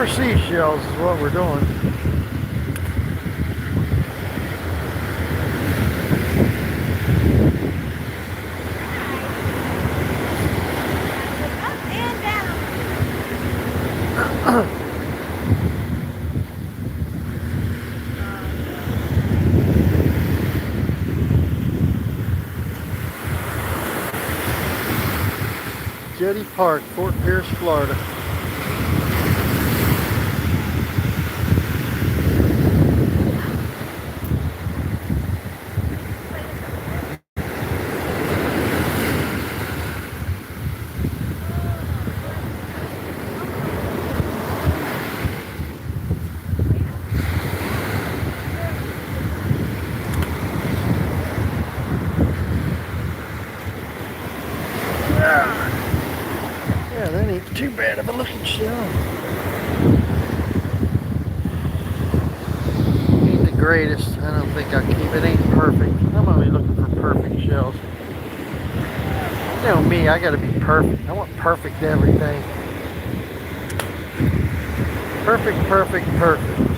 for seashells is what we're doing. Up and down. Jetty Park, Fort Pierce, Florida. Yeah, that ain't too bad of a looking shell. Ain't the greatest. I don't think I'll keep it. Ain't perfect. I'm only looking for perfect shells. You know me, I gotta be perfect. I want perfect everything. Perfect, perfect, perfect.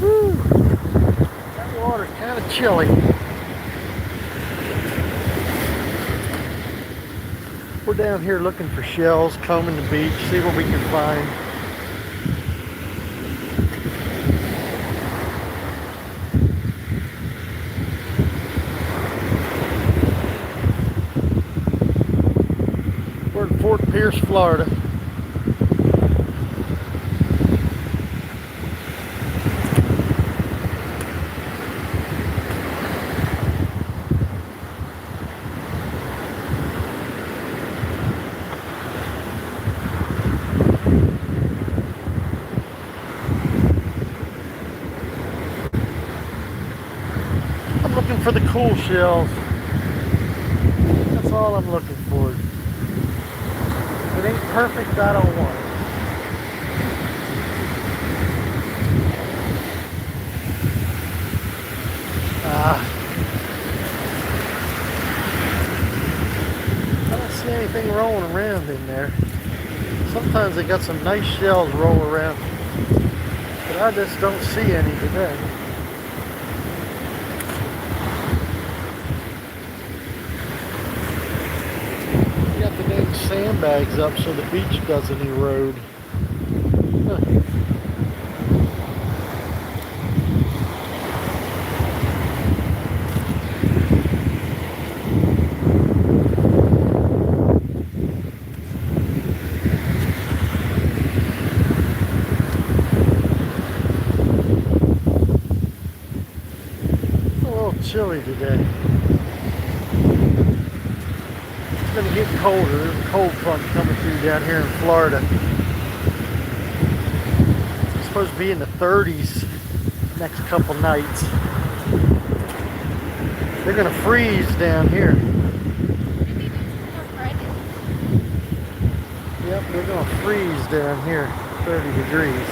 Whew. That water's kind of chilly. We're down here looking for shells, combing the beach, see what we can find. We're in Fort Pierce, Florida. I'm looking for the cool shells. That's all I'm looking for. If it ain't perfect, I don't want it. I don't see anything rolling around in there. Sometimes they got some nice shells roll around, but I just don't see any today. You got the dang sandbags up so the beach doesn't erode. Huh. Chilly today. It's going to get colder. There's a cold front coming through down here in Florida. It's supposed to be in the 30s next couple nights. They're going to freeze down here. Yep, they're going to freeze down here, 30 degrees.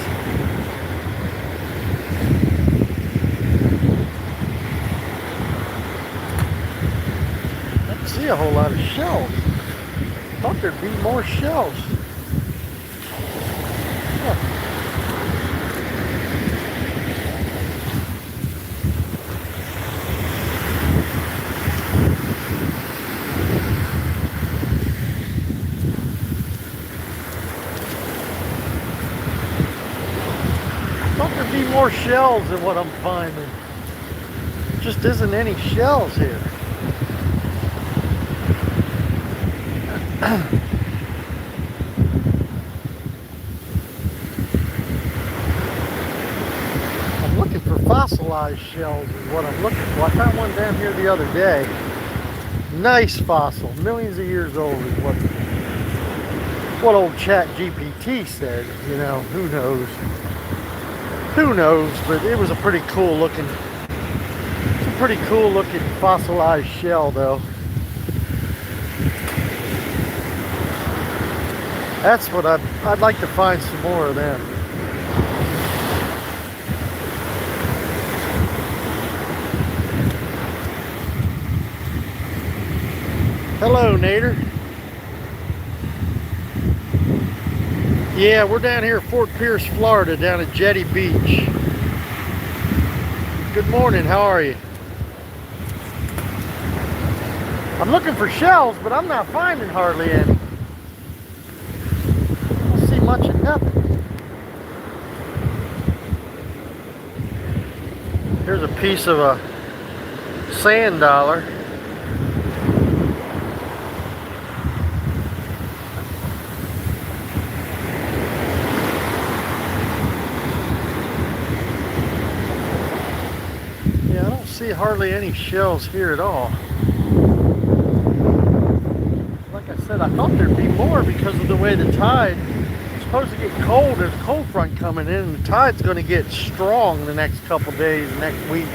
See a whole lot of shells. Thought there'd be more shells. Huh. There'd be more shells than what I'm finding. Just isn't any shells here. I'm looking for fossilized shells is what I'm looking for. I found one down here the other day. Nice fossil, millions of years old is what old ChatGPT said. You know, who knows? Who knows? But it was a pretty cool looking fossilized shell though. That's what I'd like to find some more of them. Hello, Nader. Yeah, we're down here at Fort Pierce, Florida, down at Jetty Beach. Good morning, how are you? I'm looking for shells, but I'm not finding hardly any. I don't see much of nothing. Here's a piece of a sand dollar. Yeah, I don't see hardly any shells here at all. Like I said, I thought there'd be more because of the way the tide is supposed to get cold. There's a cold front coming in, and the tide's going to get strong the next couple days, next week.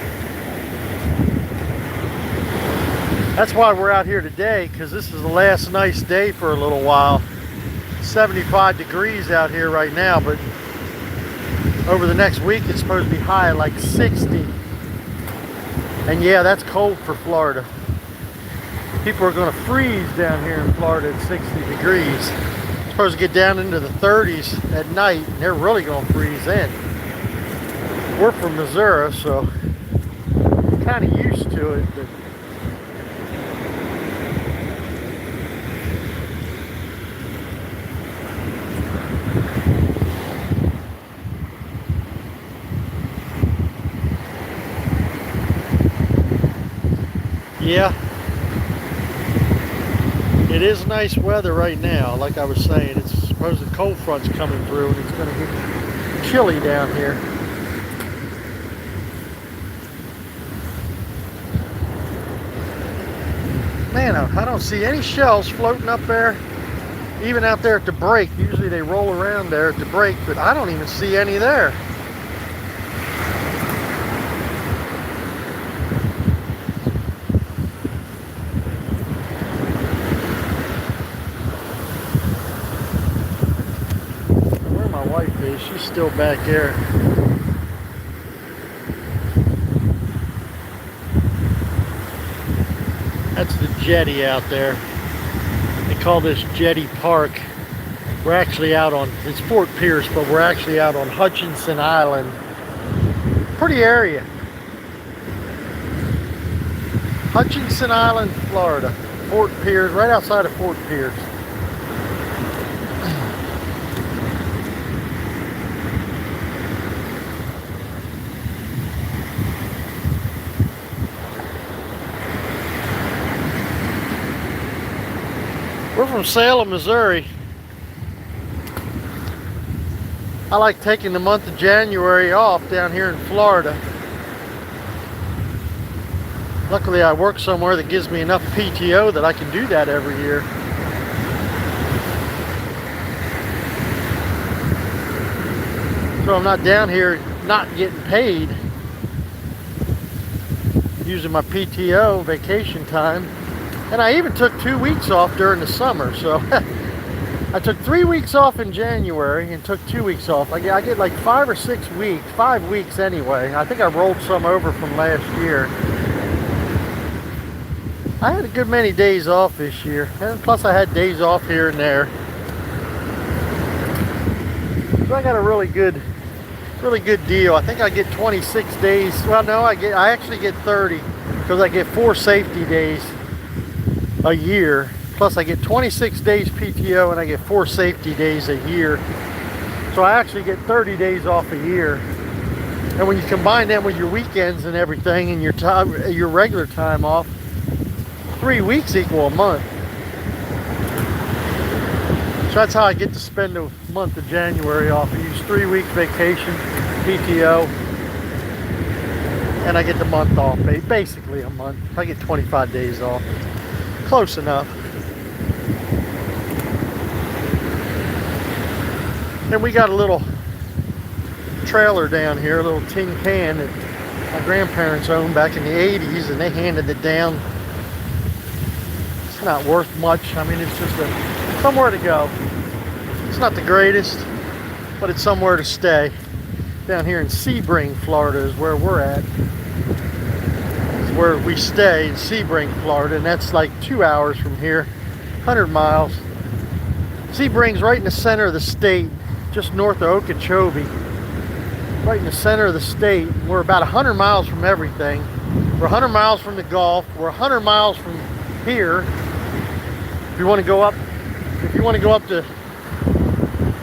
That's why we're out here today, because this is the last nice day for a little while. 75 degrees out here right now, but over the next week it's supposed to be high like 60. And yeah, that's cold for Florida. People are going to freeze down here in Florida at 60 degrees. It's supposed to get down into the 30s at night, and they're really going to freeze in. We're from Missouri, so kind of used to it. But yeah, it is nice weather right now. Like I was saying, it's supposed the cold front's coming through and it's going to get chilly down here. Man, I don't see any shells floating up there, even out there at the break. Usually they roll around there at the break, but I don't even see any there. She's still back there. That's the jetty out there. They call this Jetty Park. We're actually out on, it's Fort Pierce, but we're actually out on Hutchinson Island. Pretty area. Hutchinson Island, Florida. Fort Pierce, right outside of Fort Pierce. We're from Salem, Missouri. I like taking the month of January off down here in Florida. Luckily, I work somewhere that gives me enough PTO that I can do that every year. So I'm not down here not getting paid, using my PTO vacation time. And I even took 2 weeks off during the summer. So I took 3 weeks off in January and took 2 weeks off. I get like 5 or 6 weeks, 5 weeks anyway. I think I rolled some over from last year. I had a good many days off this year. And plus I had days off here and there. So I got a really good deal. I think I get 26 days. Well, no, I actually get 30 because I get 4 safety days a year. Plus I get 26 days PTO and I get 4 safety days a year. So I actually get 30 days off a year. And when you combine them with your weekends and everything and your time, your regular time off, 3 weeks equal a month. So that's how I get to spend the month of January off. I use 3 weeks vacation, PTO, and I get the month off, basically a month. I get 25 days off. Close enough. And we got a little trailer down here, a little tin can that my grandparents owned back in the 80s, and they handed it down. It's not worth much. I mean, it's just somewhere to go. It's not the greatest, but it's somewhere to stay. Down here in Sebring, Florida is where we're at. It's where we stay in Sebring, Florida, and that's like 2 hours from here, 100 miles. Sebring's right in the center of the state, just north of Okeechobee. Right in the center of the state. We're about 100 miles from everything. We're 100 miles from the Gulf. We're 100 miles from here. If you want to go up to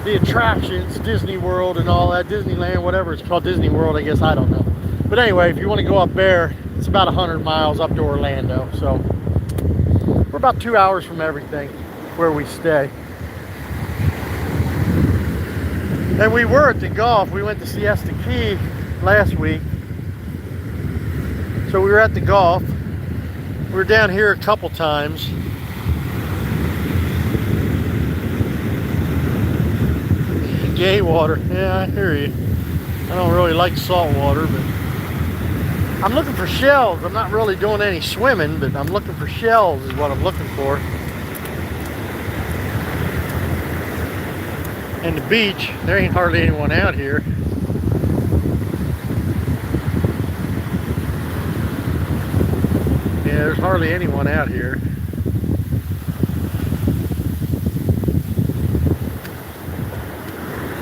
the attractions, Disney World and all that, Disneyland, whatever it's called, Disney World, I guess, I don't know. But anyway, if you want to go up there, it's about 100 miles up to Orlando. So we're about 2 hours from everything where we stay. And we were at the Gulf. We went to Siesta Key last week. So we were at the Gulf. We were down here a couple times. Gay water. Yeah, I hear you. I don't really like salt water, but I'm looking for shells. I'm not really doing any swimming, but I'm looking for shells is what I'm looking for. And the beach, there ain't hardly anyone out here. Yeah, there's hardly anyone out here.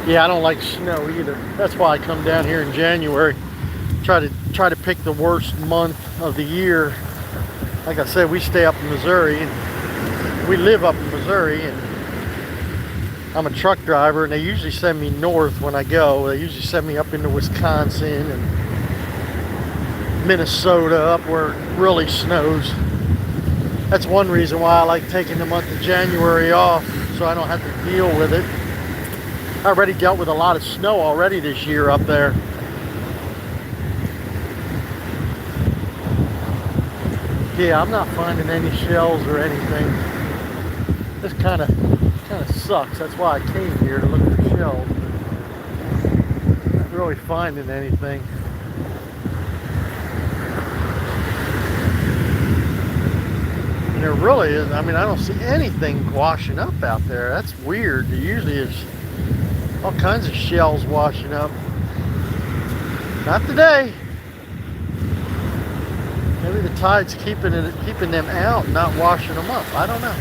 Yeah, I don't like snow either. That's why I come down here in January. Try to pick the worst month of the year. Like I said, we stay up in Missouri, and we live up in Missouri, and I'm a truck driver, and they usually send me north when I go. They usually send me up into Wisconsin and Minnesota, up where it really snows. That's one reason why I like taking the month of January off, so I don't have to deal with it. I already dealt with a lot of snow already this year up there. Yeah, I'm not finding any shells or anything. This kind of sucks. That's why I came here, to look for shells. Not really finding anything. And there really is. I mean, I don't see anything washing up out there. That's weird. There usually is all kinds of shells washing up. Not today. Maybe the tide's keeping them out, not washing them up. I don't know.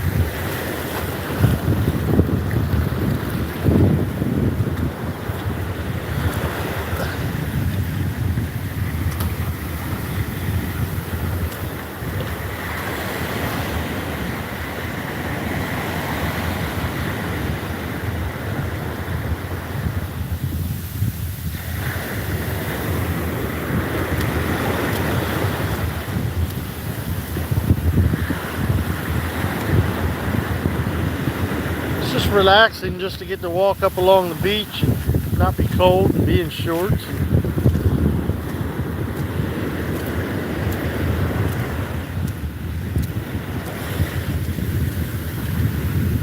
Just relaxing, just to get to walk up along the beach and not be cold and be in shorts.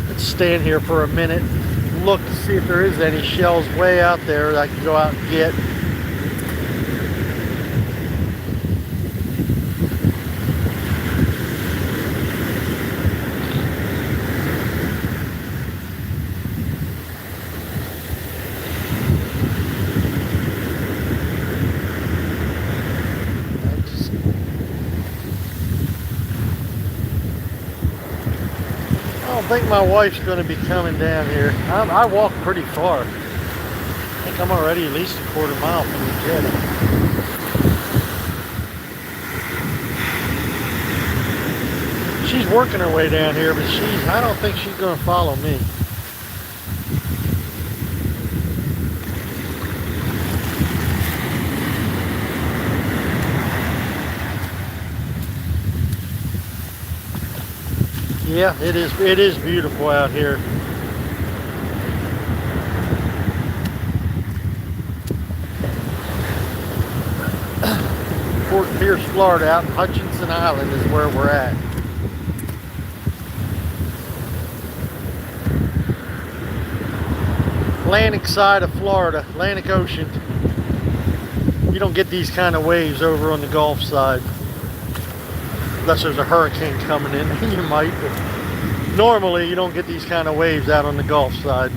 Let's stand here for a minute, look to see if there is any shells way out there that I can go out and get. I don't think my wife's going to be coming down here. I walk pretty far. I think I'm already at least a quarter mile from the jetty. She's working her way down here, but I don't think she's going to follow me. Yeah, it is beautiful out here. Fort Pierce, Florida, out in Hutchinson Island is where we're at. Atlantic side of Florida, Atlantic Ocean. You don't get these kind of waves over on the Gulf side. Unless there's a hurricane coming in, you might, but normally you don't get these kind of waves out on the Gulf side.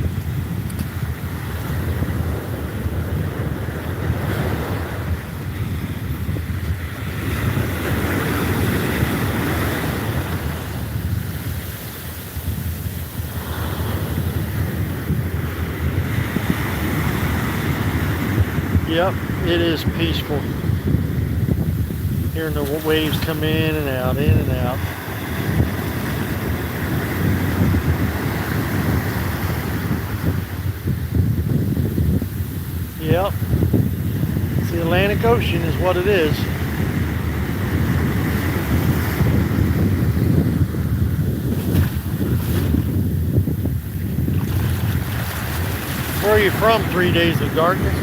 Yep, it is peaceful. Hearing the waves come in and out, in and out. Yep, it's the Atlantic Ocean is what it is. Where are you from, 3 Days of Darkness?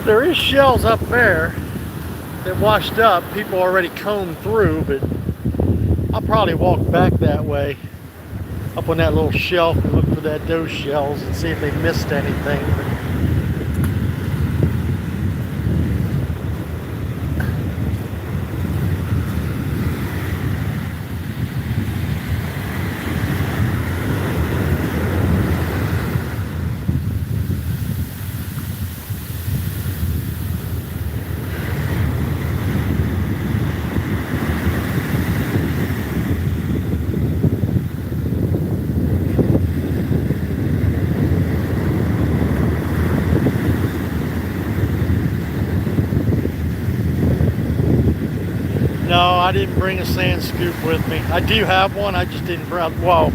There is shells up there that washed up. People already combed through, but I'll probably walk back that way, up on that little shelf and look for those shells and see if they missed anything. No, I didn't bring a sand scoop with me. I do have one, I just didn't bring, well,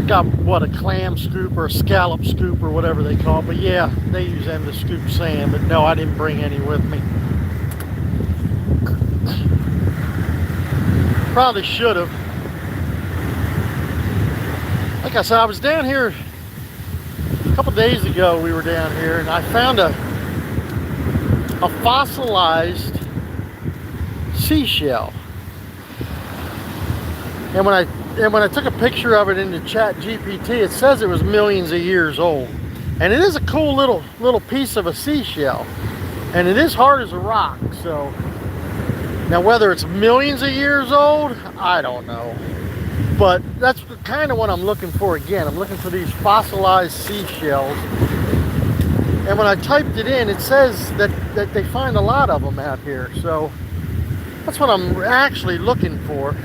got what, a clam scoop or a scallop scoop or whatever they call it. But yeah, they use them to scoop sand, but no, I didn't bring any with me. Probably should have. Like I said, I was down here a couple days ago. We were down here and I found a fossilized seashell. And when I took a picture of it into ChatGPT, it says it was millions of years old. And it is a cool little piece of a seashell. And it is hard as a rock. So now whether it's millions of years old, I don't know. But that's kind of what I'm looking for again. I'm looking for these fossilized seashells. And when I typed it in, it says that they find a lot of them out here. So that's what I'm actually looking for.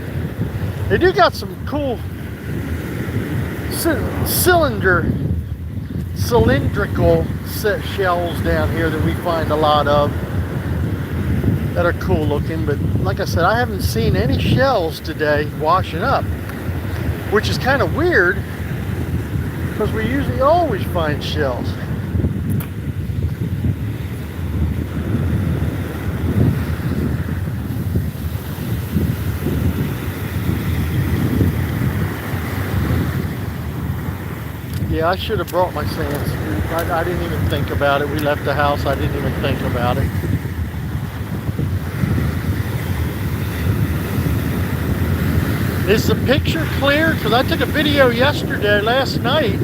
They do got some cool cylindrical shells down here that we find a lot of that are cool looking. But like I said, I haven't seen any shells today washing up, which is kind of weird because we usually always find shells. Yeah, I should have brought my sand scoop. I didn't even think about it. We left the house, I didn't even think about it. Is the picture clear? Because I took a video last night.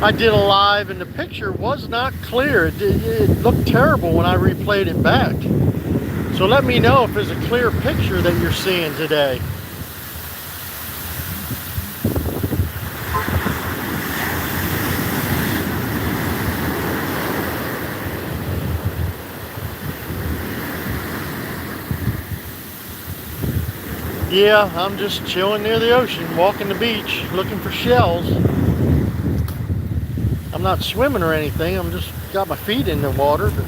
I did a live and the picture was not clear. It looked terrible when I replayed it back. So let me know if there's a clear picture that you're seeing today. Yeah, I'm just chilling near the ocean, walking the beach, looking for shells. I'm not swimming or anything, I'm just got my feet in the water, but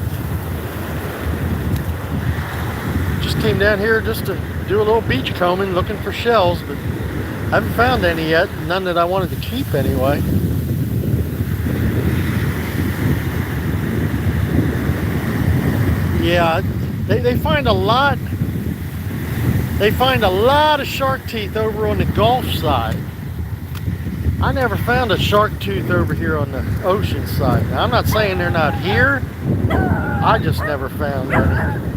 just came down here just to do a little beach combing, looking for shells, but I haven't found any yet. None that I wanted to keep anyway. Yeah, they find a lot. They find a lot of shark teeth over on the Gulf side. I never found a shark tooth over here on the ocean side. Now, I'm not saying they're not here. I just never found any.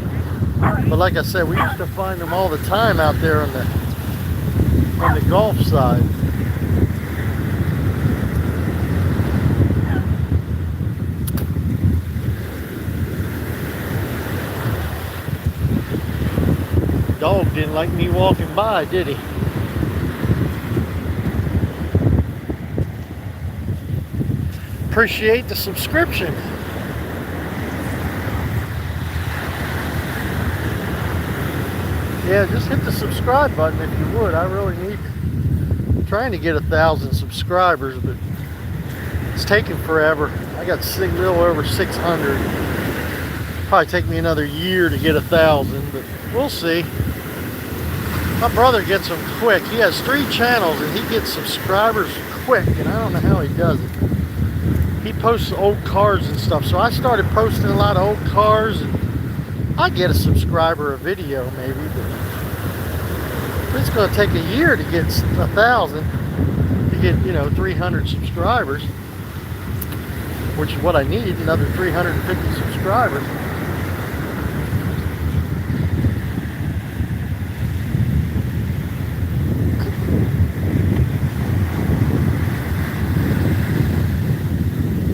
But like I said, we used to find them all the time out there on the Gulf side. Dog didn't like me walking by, did he? Appreciate the subscription. Yeah, just hit the subscribe button if you would. I really need, trying to get 1,000 subscribers, but it's taking forever. I got a little over 600. Probably take me another year to get 1,000, but we'll see. My brother gets them quick. He has 3 channels and he gets subscribers quick, and I don't know how he does it. He posts old cars and stuff, so I started posting a lot of old cars, and I get a subscriber a video maybe, but it's going to take a year to get 1,000, to get, 300 subscribers, which is what I need, another 350 subscribers.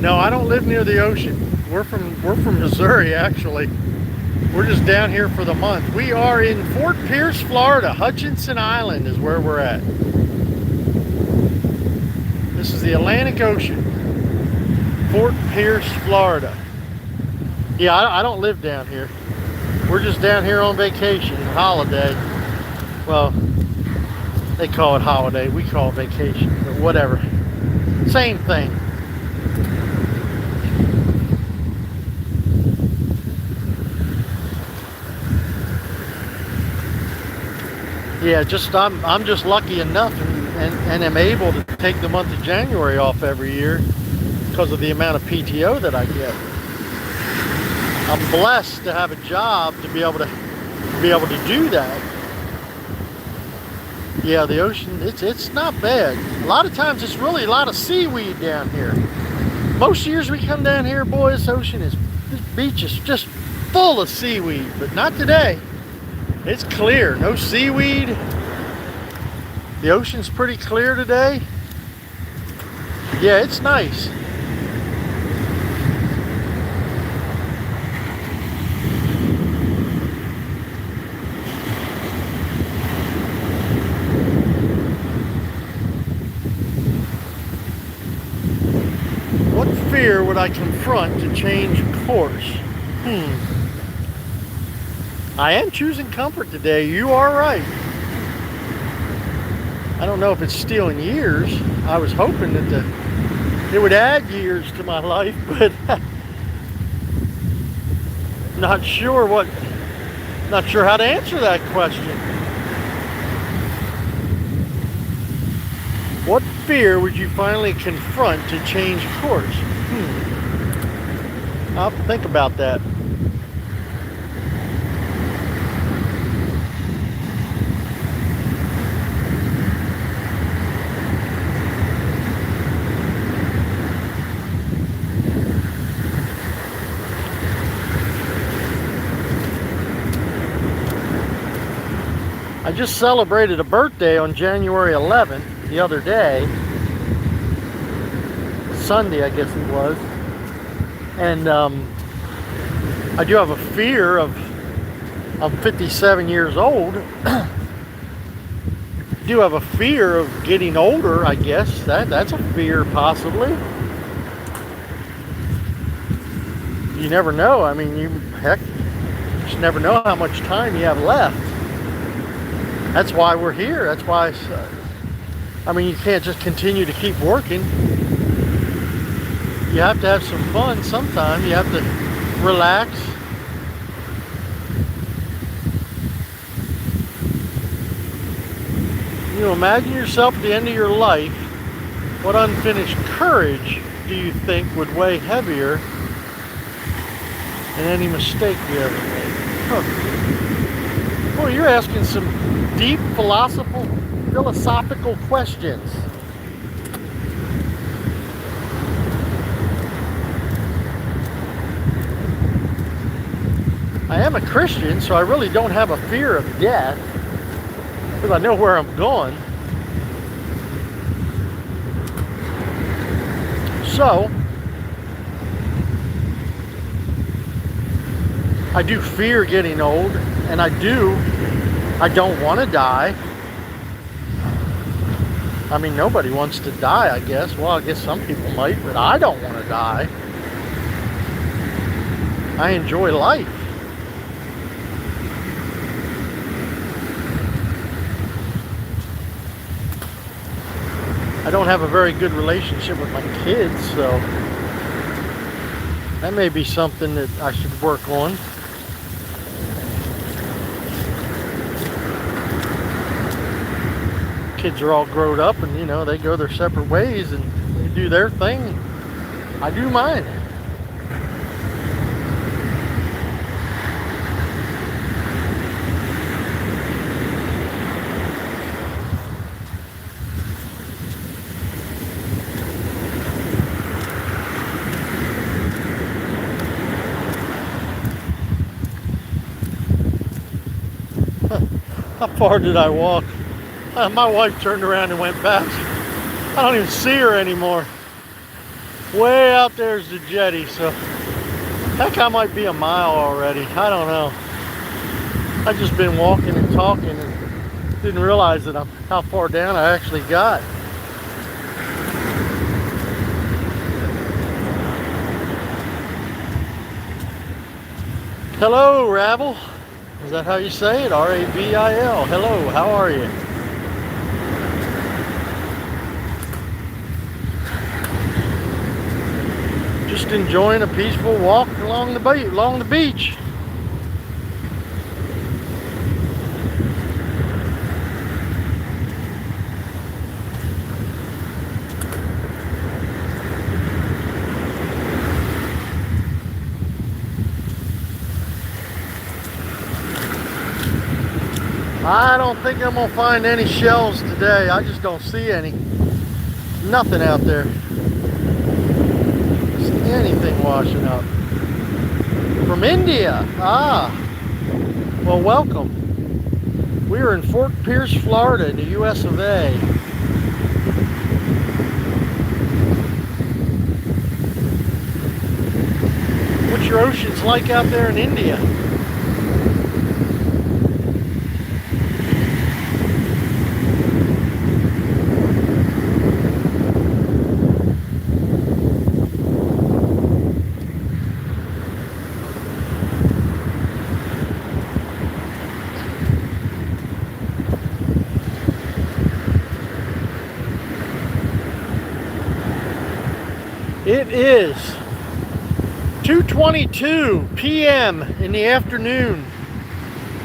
No, I don't live near the ocean. We're from Missouri, actually. We're just down here for the month. We are in Fort Pierce, Florida. Hutchinson Island is where we're at. This is the Atlantic Ocean. Fort Pierce, Florida. Yeah, I don't live down here. We're just down here on vacation, holiday. Well, they call it holiday. We call it vacation, but whatever. Same thing. Yeah, I'm just lucky enough and am able to take the month of January off every year because of the amount of PTO that I get. I'm blessed to have a job to be able to do that. Yeah, the ocean, it's not bad. A lot of times it's really a lot of seaweed down here. Most years we come down here, boy, this beach is just full of seaweed, but not today. It's clear, no seaweed. The ocean's pretty clear today. Yeah, it's nice. What fear would I confront to change course? I am choosing comfort today. You are right. I don't know if it's stealing years. I was hoping that it would add years to my life, but not sure how to answer that question. What fear would you finally confront to change course? I'll have to think about that. I just celebrated a birthday on January 11th, the other day. Sunday, I guess it was. And I do have a fear of, I'm 57 years old. I do have a fear of getting older, I guess. That's a fear, possibly. You never know. I mean, you just never know how much time you have left. That's why we're here. That's why, I mean, you can't just continue to keep working. You have to have some fun sometime. You have to relax. You imagine yourself at the end of your life. What unfinished courage do you think would weigh heavier than any mistake you ever made? Huh. Well, you're asking some deep philosophical questions. I am a Christian, so I really don't have a fear of death because I know where I'm going. So, I do fear getting old, and I don't want to die. I mean, nobody wants to die, I guess. Well, I guess some people might, but I don't want to die. I enjoy life. I don't have a very good relationship with my kids, so that may be something that I should work on. Kids are all grown up and, you know, they go their separate ways and they do their thing. I do mine. How far did I walk? My wife turned around and went back. I don't even see her anymore. Way out there's the jetty, so heck, I might be a mile already. I don't know. I've just been walking and talking and didn't realize that how far down I actually got. Hello, Rabble. Is that how you say it? R-A-B-I-L. Hello, how are you? Just enjoying a peaceful walk along the beach. I don't think I'm gonna find any shells today. I just don't see any. Nothing out there. Don't see anything washing up. From India. Ah. Well, welcome. We are in Fort Pierce, Florida, in the US of A. What's your oceans like out there in India? It is 2:22 p.m. in the afternoon.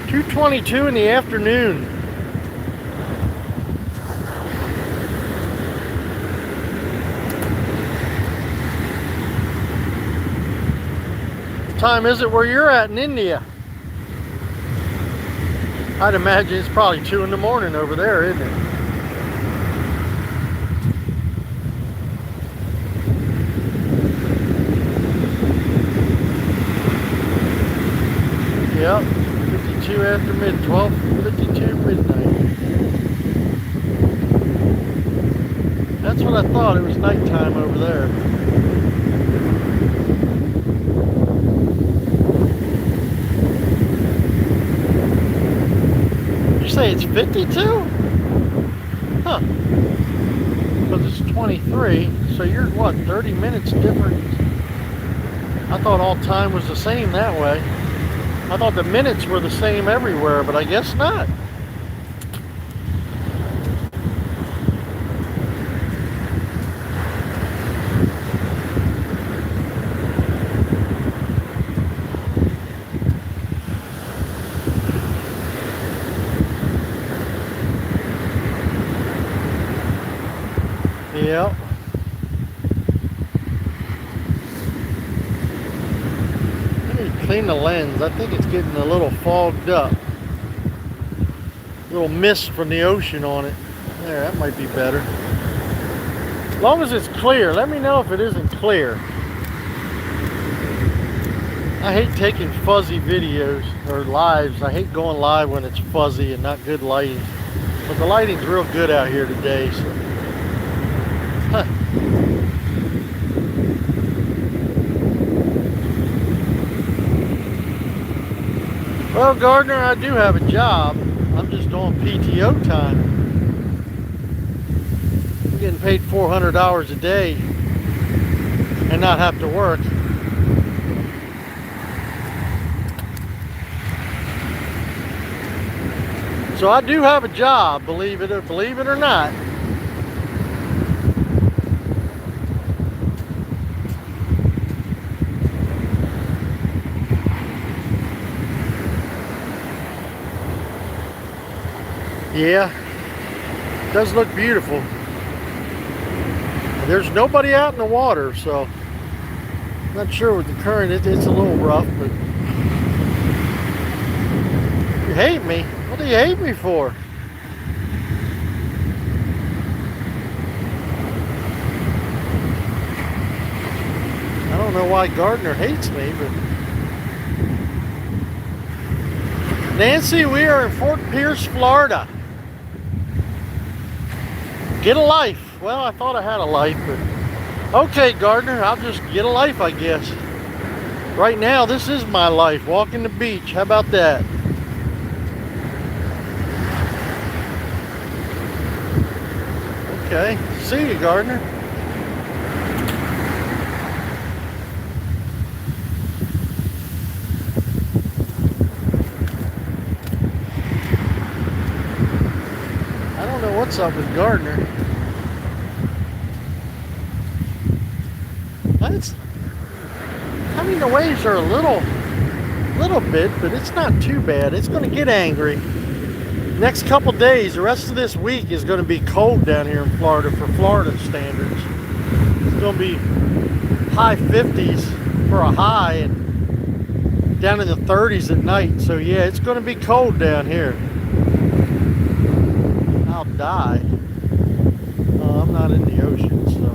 2:22 in the afternoon. What time is it where you're at in India? I'd imagine it's probably 2 in the morning over there, isn't it? Yep, 52 after 12:52 midnight. That's what I thought, it was nighttime over there. You say it's 52? Huh. Because it's 23, so you're what, 30 minutes different? I thought all time was the same that way. I thought the minutes were the same everywhere, but I guess not. Yeah. I need to clean the lens. I think it's getting a little fogged up. A little mist from the ocean on it. There, that might be better. As long as it's clear. Let me know if it isn't clear. I hate taking fuzzy videos or lives. I hate going live when it's fuzzy and not good lighting. But the lighting's real good out here today, so. Huh. Well, Gardner, I do have a job. I'm just on PTO time. I'm getting paid $400 a day and not have to work. So I do have a job, believe it or not. Yeah, it does look beautiful. There's nobody out in the water, so I'm not sure with the current. It's a little rough, but you hate me. What do you hate me for? I don't know why Gardner hates me, but Nancy, we are in Fort Pierce, Florida. Get a life. Well, I thought I had a life, but okay, Gardner, I'll just get a life, I guess. Right now, this is my life, walking the beach. How about that? Okay, see you, Gardner. I don't know what's up with Gardner. I mean, the waves are a little bit, but it's not too bad. It's going to get angry. Next couple days, the rest of this week is going to be cold down here in Florida for Florida standards. It's going to be high 50s for a high and down in the 30s at night. So yeah, it's going to be cold down here. I'll die. I'm not in the ocean, so.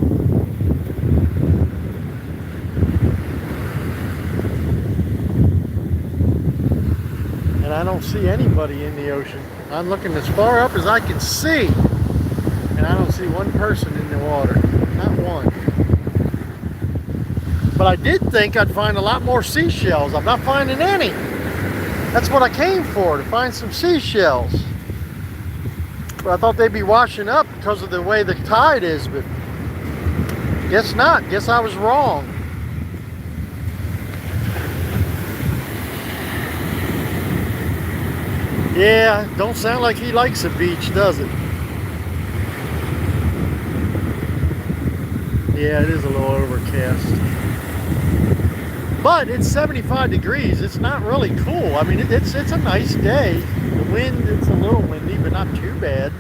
And I don't see anybody in the ocean. I'm looking as far up as I can see, and I don't see one person in the water. Not one. But I did think I'd find a lot more seashells. I'm not finding any. That's what I came for, to find some seashells. But I thought they'd be washing up because of the way the tide is, but guess not. Guess I was wrong. Yeah, don't sound like he likes the beach, does it? Yeah, it is a little overcast. But it's 75 degrees. It's not really cool. I mean, it's a nice day. The wind, it's a little windy, but not too bad.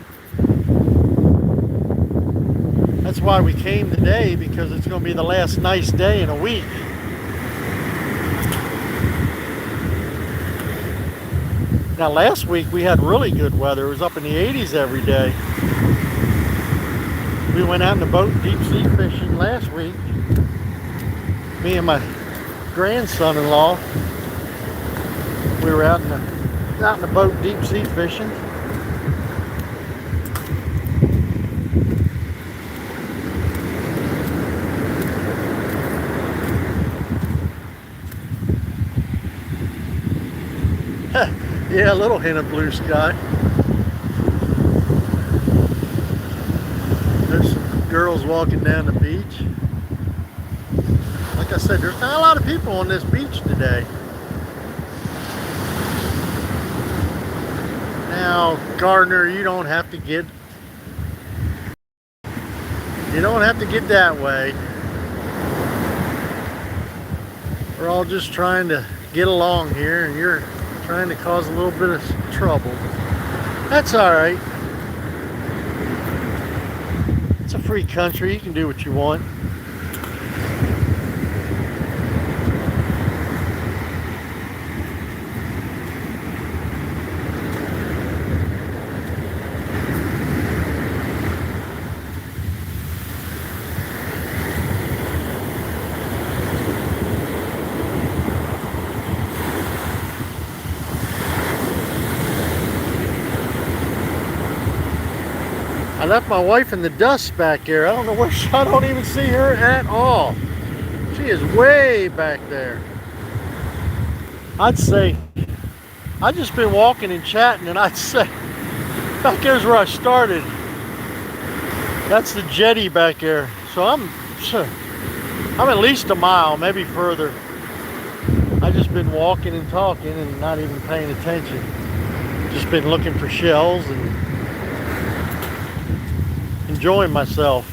That's why we came today, because it's going to be the last nice day in a week. Now last week we had really good weather. It was up in the 80s every day. We went out in the boat deep sea fishing last week. Me and my grandson-in-law. We were out in the boat deep sea fishing. Yeah, a little hint of blue sky. There's some girls walking down the beach. Like I said, there's not a lot of people on this beach today. Now, Gardner, you don't have to get that way. We're all just trying to get along here, and you're trying to cause a little bit of trouble. That's all right. It's a free country. You can do what you want. I left my wife in the dust back there. I don't know where I don't even see her at all. She is way back there. I'd say, I've just been walking and chatting, and I'd say, back there's where I started. That's the jetty back there. So I'm at least a mile, maybe further. I've just been walking and talking and not even paying attention. Just been looking for shells and enjoying myself.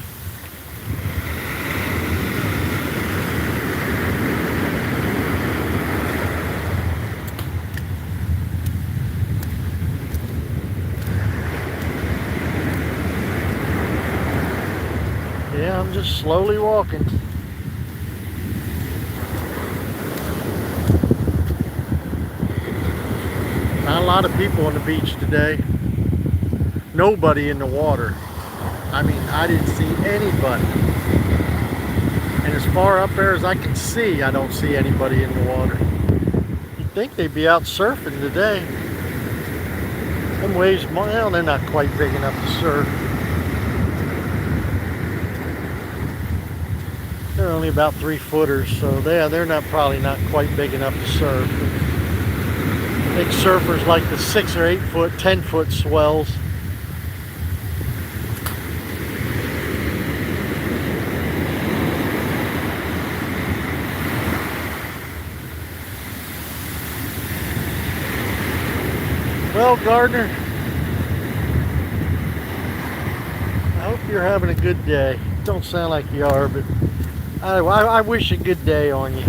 Yeah, I'm just slowly walking. Not a lot of people on the beach today. Nobody in the water. I mean, I didn't see anybody. And as far up there as I can see, I don't see anybody in the water. You'd think they'd be out surfing today. Them waves, well, they're not quite big enough to surf. They're only about 3-footers, so they're probably not quite big enough to surf. Big surfers like the 6 or 8 foot, 10-foot swells. Well, Gardner, I hope you're having a good day. Don't sound like you are, but I wish a good day on you.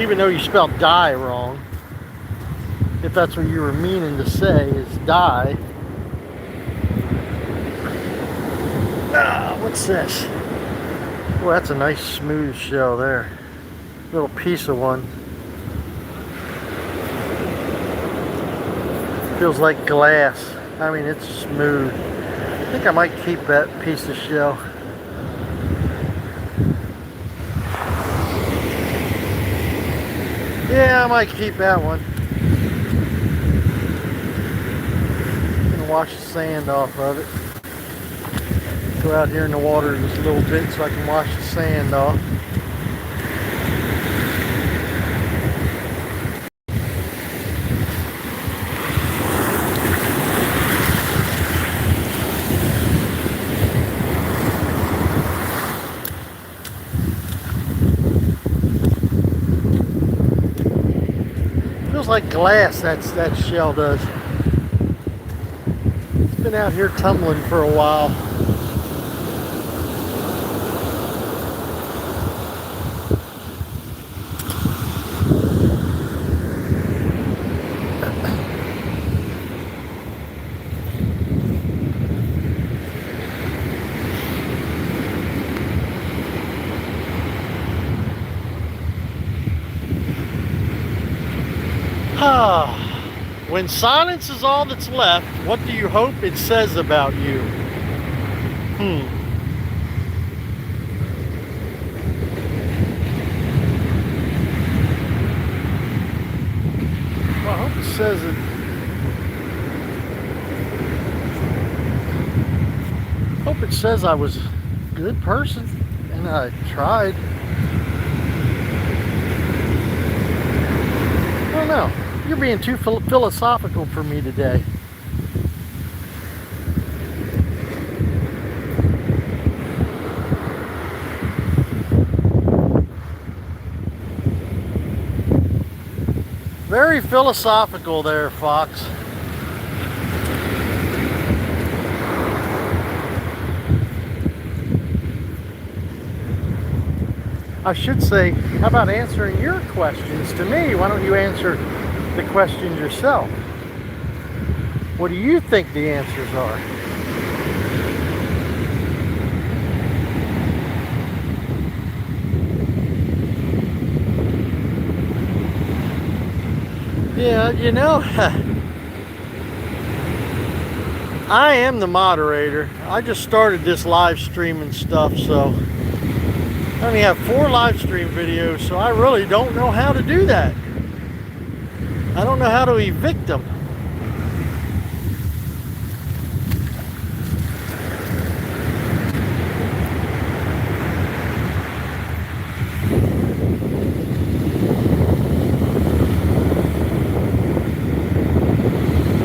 Even though you spelled die wrong, if that's what you were meaning to say, is die. Ah, what's this? Well, that's a nice smooth shell there. Little piece of one. Feels like glass. I mean, it's smooth. I think I might keep that piece of shell. Yeah, I might keep that one. I'm gonna wash the sand off of it. Go out here in the water just a little bit so I can wash the sand off. Feels like glass, that shell does. It's been out here tumbling for a while. When silence is all that's left, what do you hope it says about you? Well, I hope it says it. Hope it says I was a good person and I tried. I don't know. You're being too philosophical for me today. Very philosophical there, Fox. I should say, how about answering your questions to me? Why don't you answer the questions yourself? What do you think the answers are? Yeah, you know, I am the moderator. I just started this live streaming stuff, so I only have 4 live stream videos, so I really don't know how to do that. I don't know how to evict them.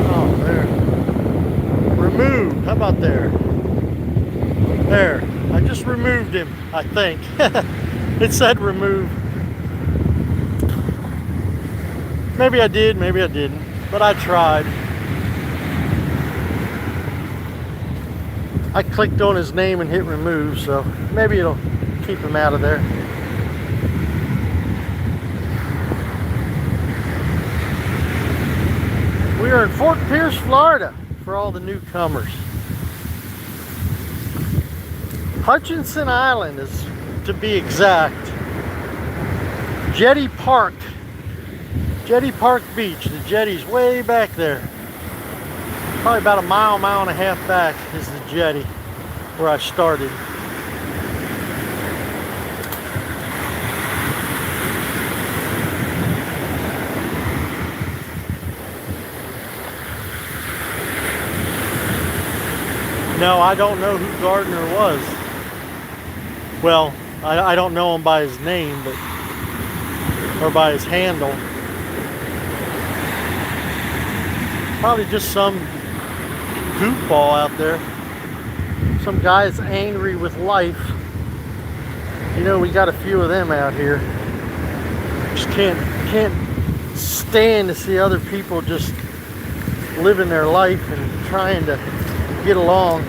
Oh, there. Remove. How about there? There. I just removed him, I think. It said remove. Maybe I did, maybe I didn't, but I tried. I clicked on his name and hit remove, so maybe it'll keep him out of there. We are in Fort Pierce, Florida, for all the newcomers. Hutchinson Island is, to be exact. Jetty Park. Jetty Park Beach. The jetty's way back there. Probably about a mile and a half back is the jetty where I started. No, I don't know who Gardner was. Well, I don't know him by his name, but or by his handle. Probably just some goofball out there. Some guy that's angry with life. You know, we got a few of them out here. Just can't stand to see other people just living their life and trying to get along.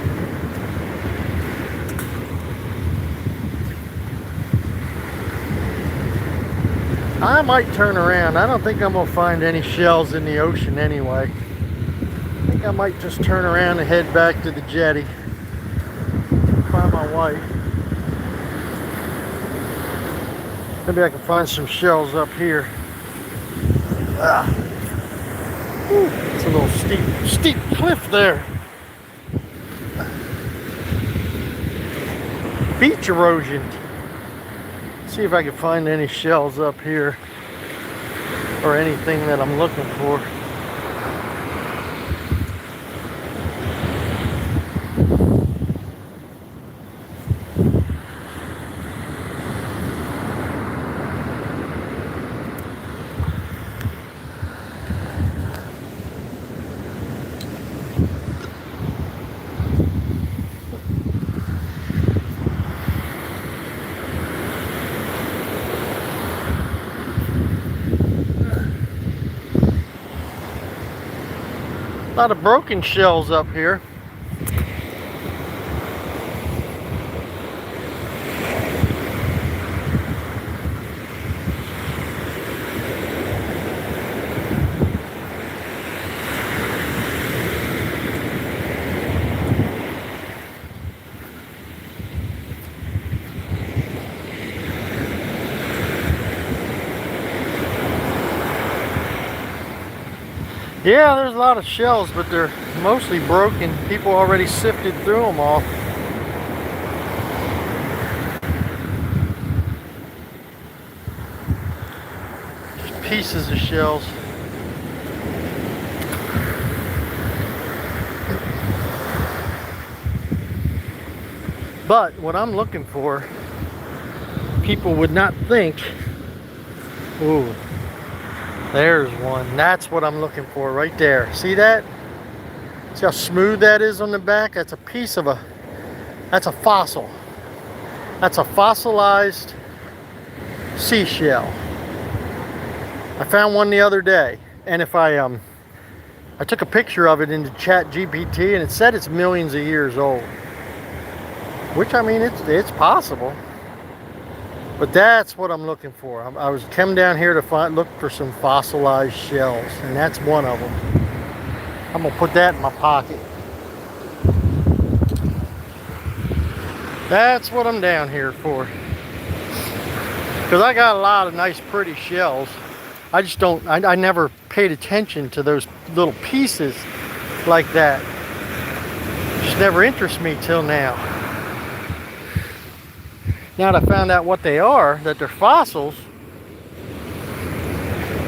I might turn around. I don't think I'm gonna find any shells in the ocean anyway. I think I might just turn around and head back to the jetty. Find my wife. Maybe I can find some shells up here. It's a little steep cliff there. Beach erosion. See if I can find any shells up here or anything that I'm looking for. A lot of broken shells up here. Yeah, there's a lot of shells, but they're mostly broken. People already sifted through them all. Just pieces of shells. But what I'm looking for, people would not think, ooh, there's one. That's what I'm looking for right there. See that? See how smooth that is on the back? That's a piece of that's a fossil. That's a fossilized seashell. I found one the other day, and if I took a picture of it into ChatGPT, and it said it's millions of years old. Which, I mean, it's possible. But that's what I'm looking for. I was come down here to look for some fossilized shells, and that's one of them. I'm gonna put that in my pocket. That's what I'm down here for. Because I got a lot of nice, pretty shells. I just don't, I never paid attention to those little pieces like that. Just never interested me till now. Now that I found out what they are, that they're fossils,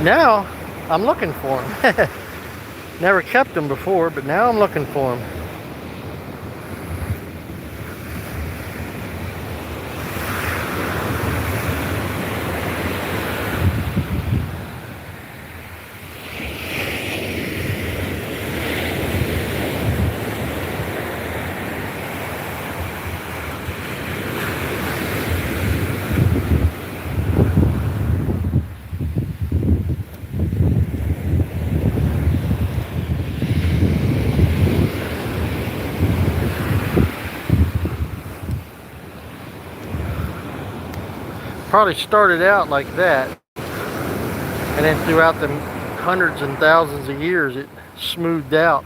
now I'm looking for them. Never kept them before, but now I'm looking for them. Probably started out like that, and then throughout the hundreds and thousands of years it smoothed out.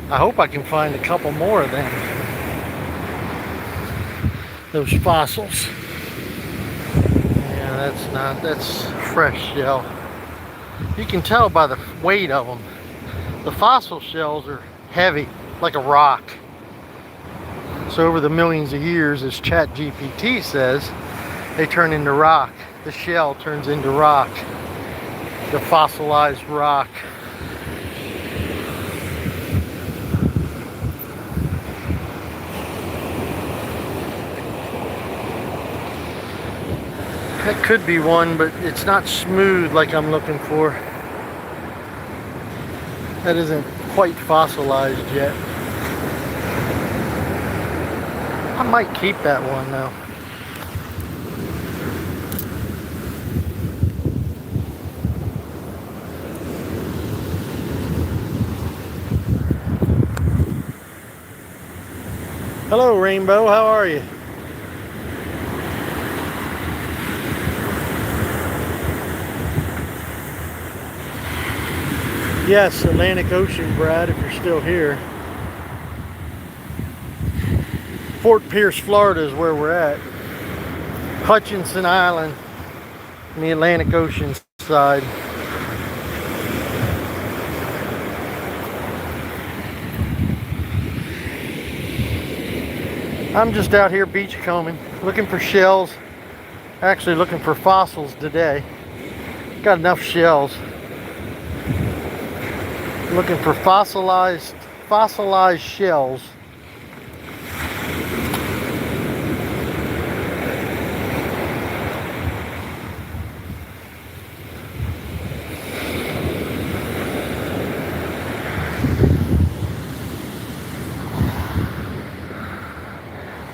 I hope I can find a couple more of them, those fossils. Yeah, that's fresh shell. You can tell by the weight of them. The fossil shells are heavy, like a rock. So over the millions of years, as ChatGPT says, they turn into rock. The shell turns into rock. The fossilized rock. That could be one, but it's not smooth like I'm looking for. That isn't quite fossilized yet. I might keep that one though. Hello, Rainbow, how are you? Yes, Atlantic Ocean, Brad, if you're still here. Fort Pierce, Florida is where we're at. Hutchinson Island on the Atlantic Ocean side. I'm just out here beachcombing, looking for shells. Actually looking for fossils today. Got enough shells. Looking for fossilized shells.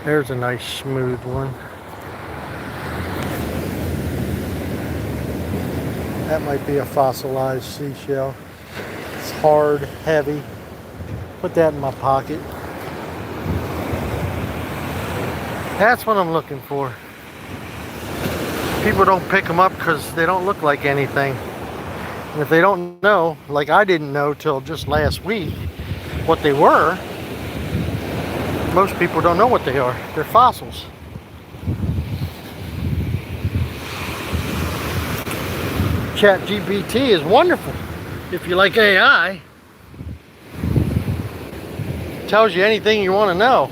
There's a nice smooth one. That might be a fossilized seashell. It's hard, heavy. Put that in my pocket. That's what I'm looking for. People don't pick them up because they don't look like anything. And if they don't know, like I didn't know till just last week, what they were, most people don't know what they are. They're fossils. ChatGPT is wonderful. If you like AI, it tells you anything you want to know.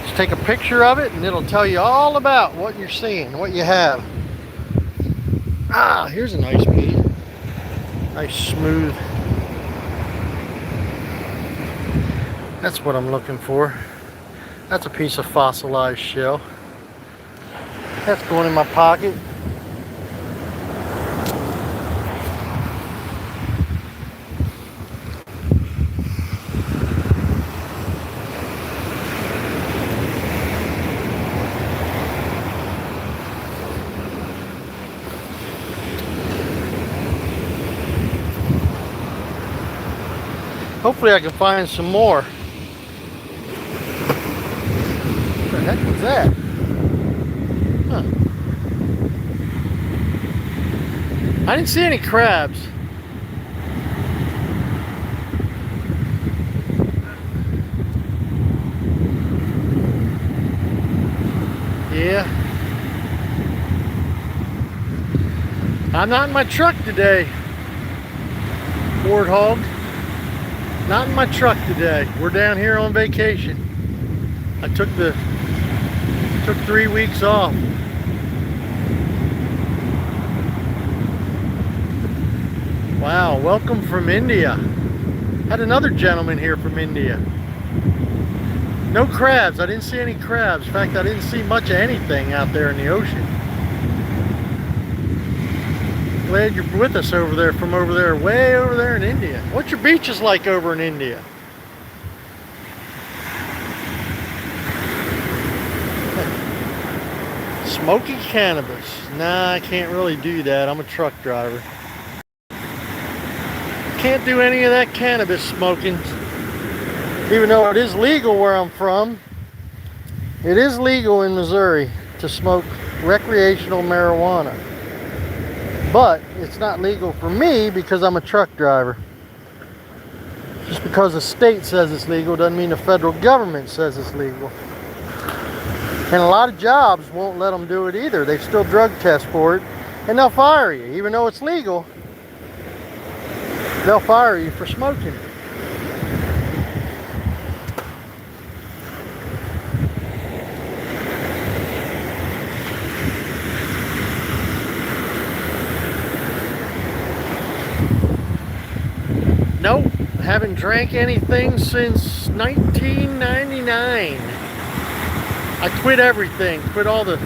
Just take a picture of it and it'll tell you all about what you're seeing, what you have. Ah, here's a nice piece. Nice smooth. That's what I'm looking for. That's a piece of fossilized shell. That's going in my pocket. Hopefully I can find some more. What the heck was that? Huh. I didn't see any crabs. I'm not in my truck today, Warthog. Not in my truck today. We're down here on vacation. I took 3 weeks off. Wow, welcome from India. Had another gentleman here from India. No crabs. I didn't see any crabs. In fact, I didn't see much of anything out there in the ocean. Glad you're with us over there, from over there, way over there in India. What's your beaches like over in India? Smoky cannabis. Nah, I can't really do that. I'm a truck driver. Can't do any of that cannabis smoking. Even though it is legal where I'm from. It is legal in Missouri to smoke recreational marijuana. But it's not legal for me because I'm a truck driver. Just because the state says it's legal doesn't mean the federal government says it's legal. And a lot of jobs won't let them do it either. They still drug test for it and they'll fire you. Even though it's legal, they'll fire you for smoking. Nope, haven't drank anything since 1999. I quit everything, quit all the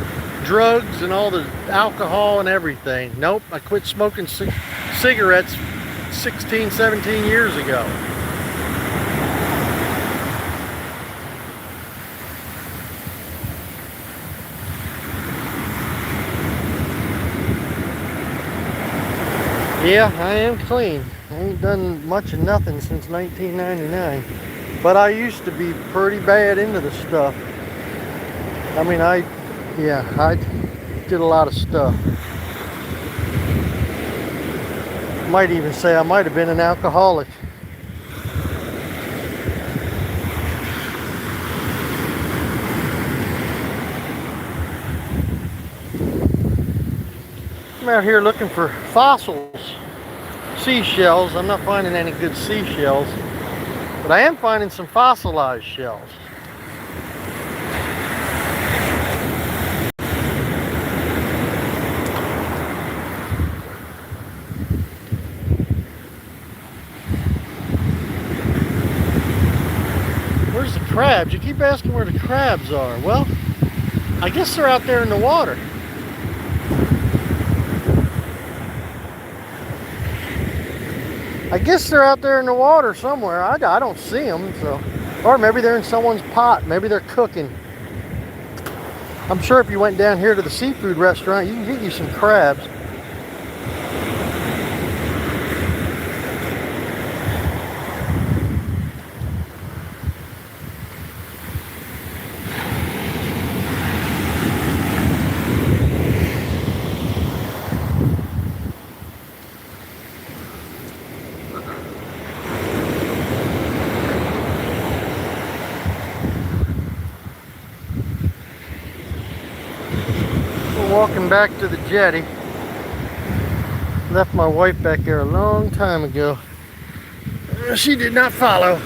drugs and all the alcohol and everything. Nope, I quit smoking cigarettes 16, 17 years ago. Yeah, I am clean. I ain't done much of nothing since 1999. But I used to be pretty bad into the stuff. I mean, I did a lot of stuff. Might even say I might have been an alcoholic. I'm out here looking for fossils, seashells. I'm not finding any good seashells, but I am finding some fossilized shells. Where's the crabs? You keep asking where the crabs are. Well, I guess they're out there in the water. I guess they're out there in the water somewhere. I don't see them, so. Or maybe they're in someone's pot. Maybe they're cooking. I'm sure if you went down here to the seafood restaurant, you can get you some crabs. Walking back to the jetty. Left my wife back there a long time ago. She did not follow.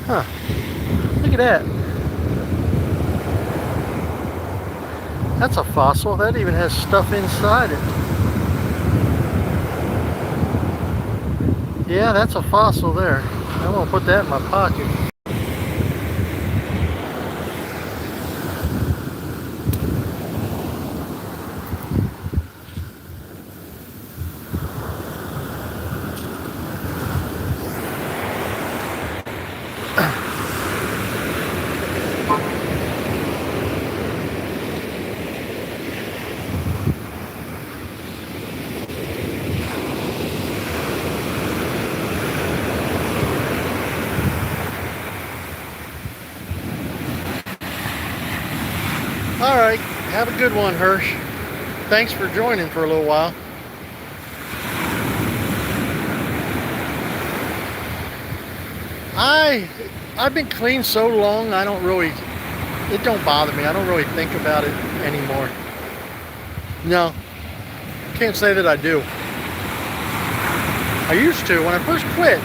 Huh. Look at that. That's a fossil. That even has stuff inside it. Yeah, that's a fossil there. I'm gonna put that in my pocket. All right, have a good one, Hirsch. Thanks for joining for a little while. I've been clean so long, I don't really it don't bother me. I don't really think about it anymore. No, can't say that I do. I used to when I first quit.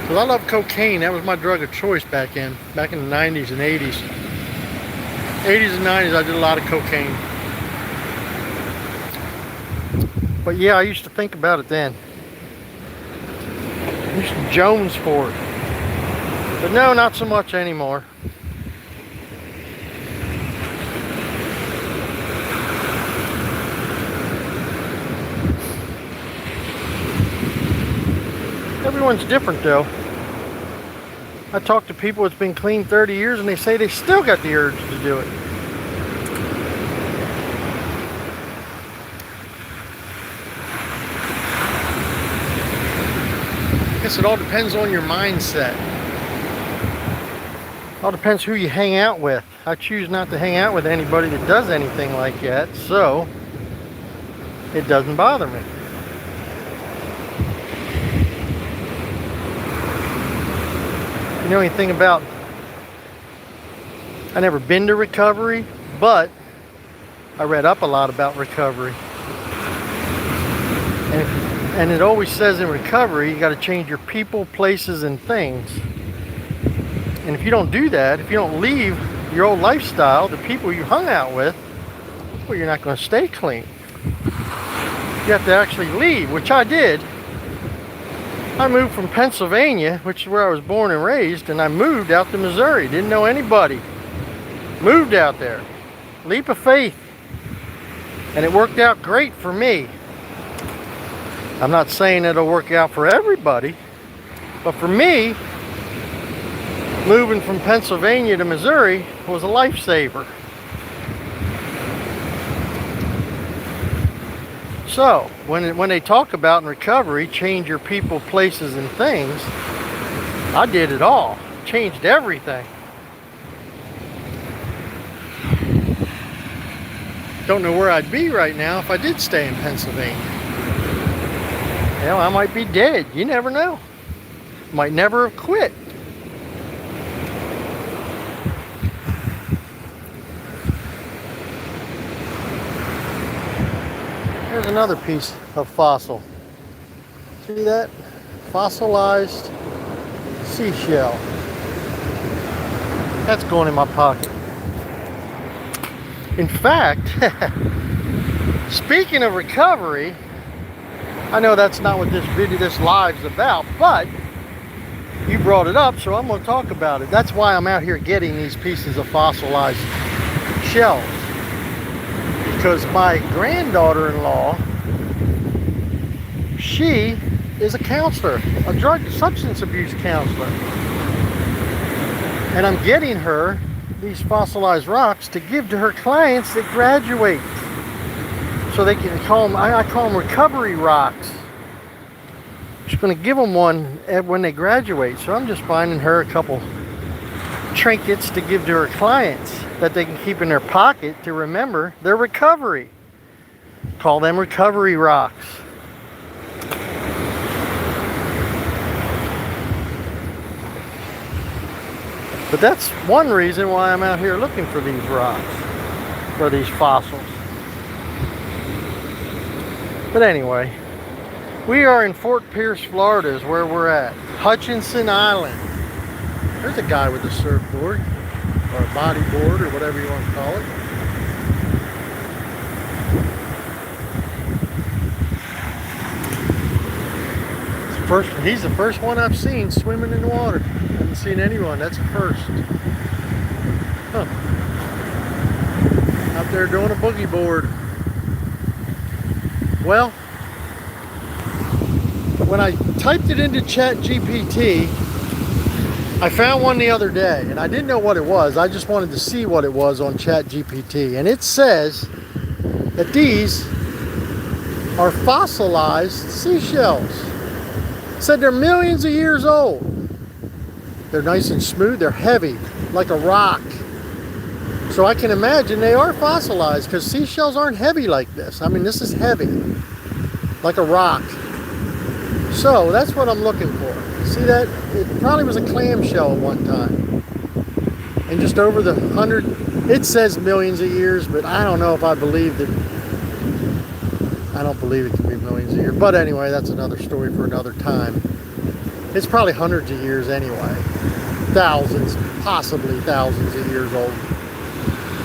Because I love cocaine. That was my drug of choice back in the 90s and 80s. 80s and 90s, I did a lot of cocaine. But yeah, I used to think about it then. I used to Jones for it. But no, not so much anymore. Everyone's different though. I talk to people that's been clean 30 years and they say they still got the urge to do it. I guess it all depends on your mindset. It all depends who you hang out with. I choose not to hang out with anybody that does anything like that, so it doesn't bother me. You know anything about, I never been to recovery, but I read up a lot about recovery. And it always says in recovery, you got to change your people, places, and things. And if you don't do that, if you don't leave your old lifestyle, the people you hung out with, well, you're not going to stay clean. You have to actually leave, which I did. I moved from Pennsylvania, which is where I was born and raised, and I moved out to Missouri. Didn't know anybody. Moved out there. Leap of faith. And it worked out great for me. I'm not saying it'll work out for everybody, but for me, moving from Pennsylvania to Missouri was a lifesaver. So, when they talk about in recovery, change your people, places, and things, I did it all. Changed everything. Don't know where I'd be right now if I did stay in Pennsylvania. Hell, I might be dead. You never know. Might never have quit. Here's another piece of fossil. See that? Fossilized seashell. That's going in my pocket. In fact, speaking of recovery, I know that's not what this video, this live's about, but you brought it up, so I'm going to talk about it. That's why I'm out here getting these pieces of fossilized shells. Because my granddaughter-in-law, she is a counselor, a drug substance abuse counselor. And I'm getting her these fossilized rocks to give to her clients that graduate. So they can call them, I call them recovery rocks. She's going to give them one when they graduate. So I'm just finding her a couple trinkets to give to her clients that they can keep in their pocket to remember their recovery. Call them recovery rocks. But that's one reason why I'm out here looking for these rocks, for these fossils. But anyway, we are in Fort Pierce, Florida is where we're at. Hutchinson Island. There's a guy with a surfboard, or a bodyboard, or whatever you want to call it. He's the first one I've seen swimming in the water. I haven't seen anyone, that's a first. Huh. Out there doing a boogie board. Well, when I typed it into ChatGPT, I found one the other day, and I didn't know what it was. I just wanted to see what it was on ChatGPT. And it says that these are fossilized seashells. It said they're millions of years old. They're nice and smooth. They're heavy, like a rock. So I can imagine they are fossilized, because seashells aren't heavy like this. I mean, this is heavy, like a rock. So that's what I'm looking for. See that? It probably was a clamshell at one time. And just over the 100, it says millions of years, but I don't know if I believe that. I don't believe it can be millions of years. But anyway, that's another story for another time. It's probably hundreds of years anyway. Thousands, possibly thousands of years old.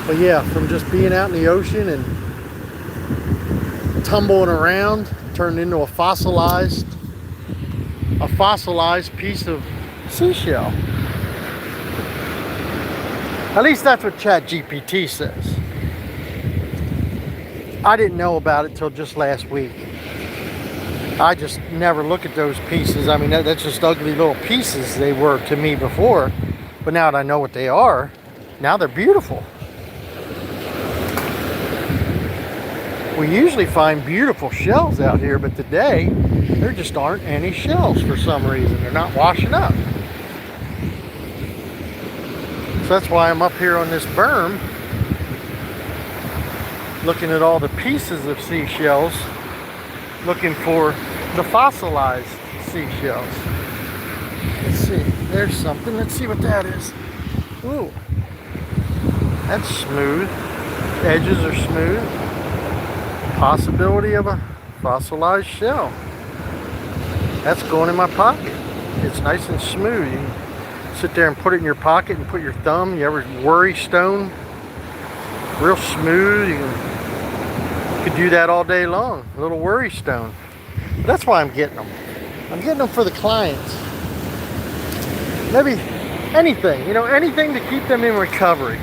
But yeah, from just being out in the ocean and tumbling around, turned into a fossilized piece of seashell. At least that's what ChatGPT says. I didn't know about it till just last week. I just never look at those pieces. I mean, that's just ugly little pieces they were to me before. But now that I know what they are, now they're beautiful. We usually find beautiful shells out here, but today there just aren't any shells for some reason. They're not washing up. So that's why I'm up here on this berm looking at all the pieces of seashells, looking for the fossilized seashells. Let's see, there's something. Let's see what that is. Ooh, that's smooth. The edges are smooth. Possibility of a fossilized shell. That's going in my pocket. It's nice and smooth. You can sit there and put it in your pocket and put your thumb. You ever worry stone? Real smooth. You could do that all day long. A little worry stone. But that's why I'm getting them. I'm getting them for the clients. Maybe anything, anything to keep them in recovery.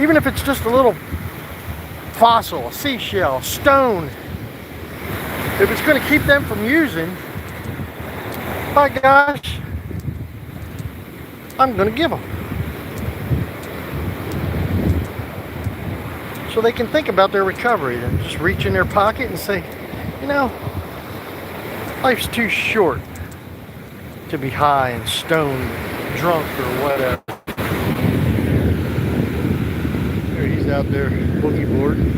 Even if it's just a little fossil, a seashell, stone. If it's going to keep them from using, by gosh, I'm going to give them. So they can think about their recovery and just reach in their pocket and say, life's too short to be high and stoned, drunk or whatever. There he's out there boogie boarding.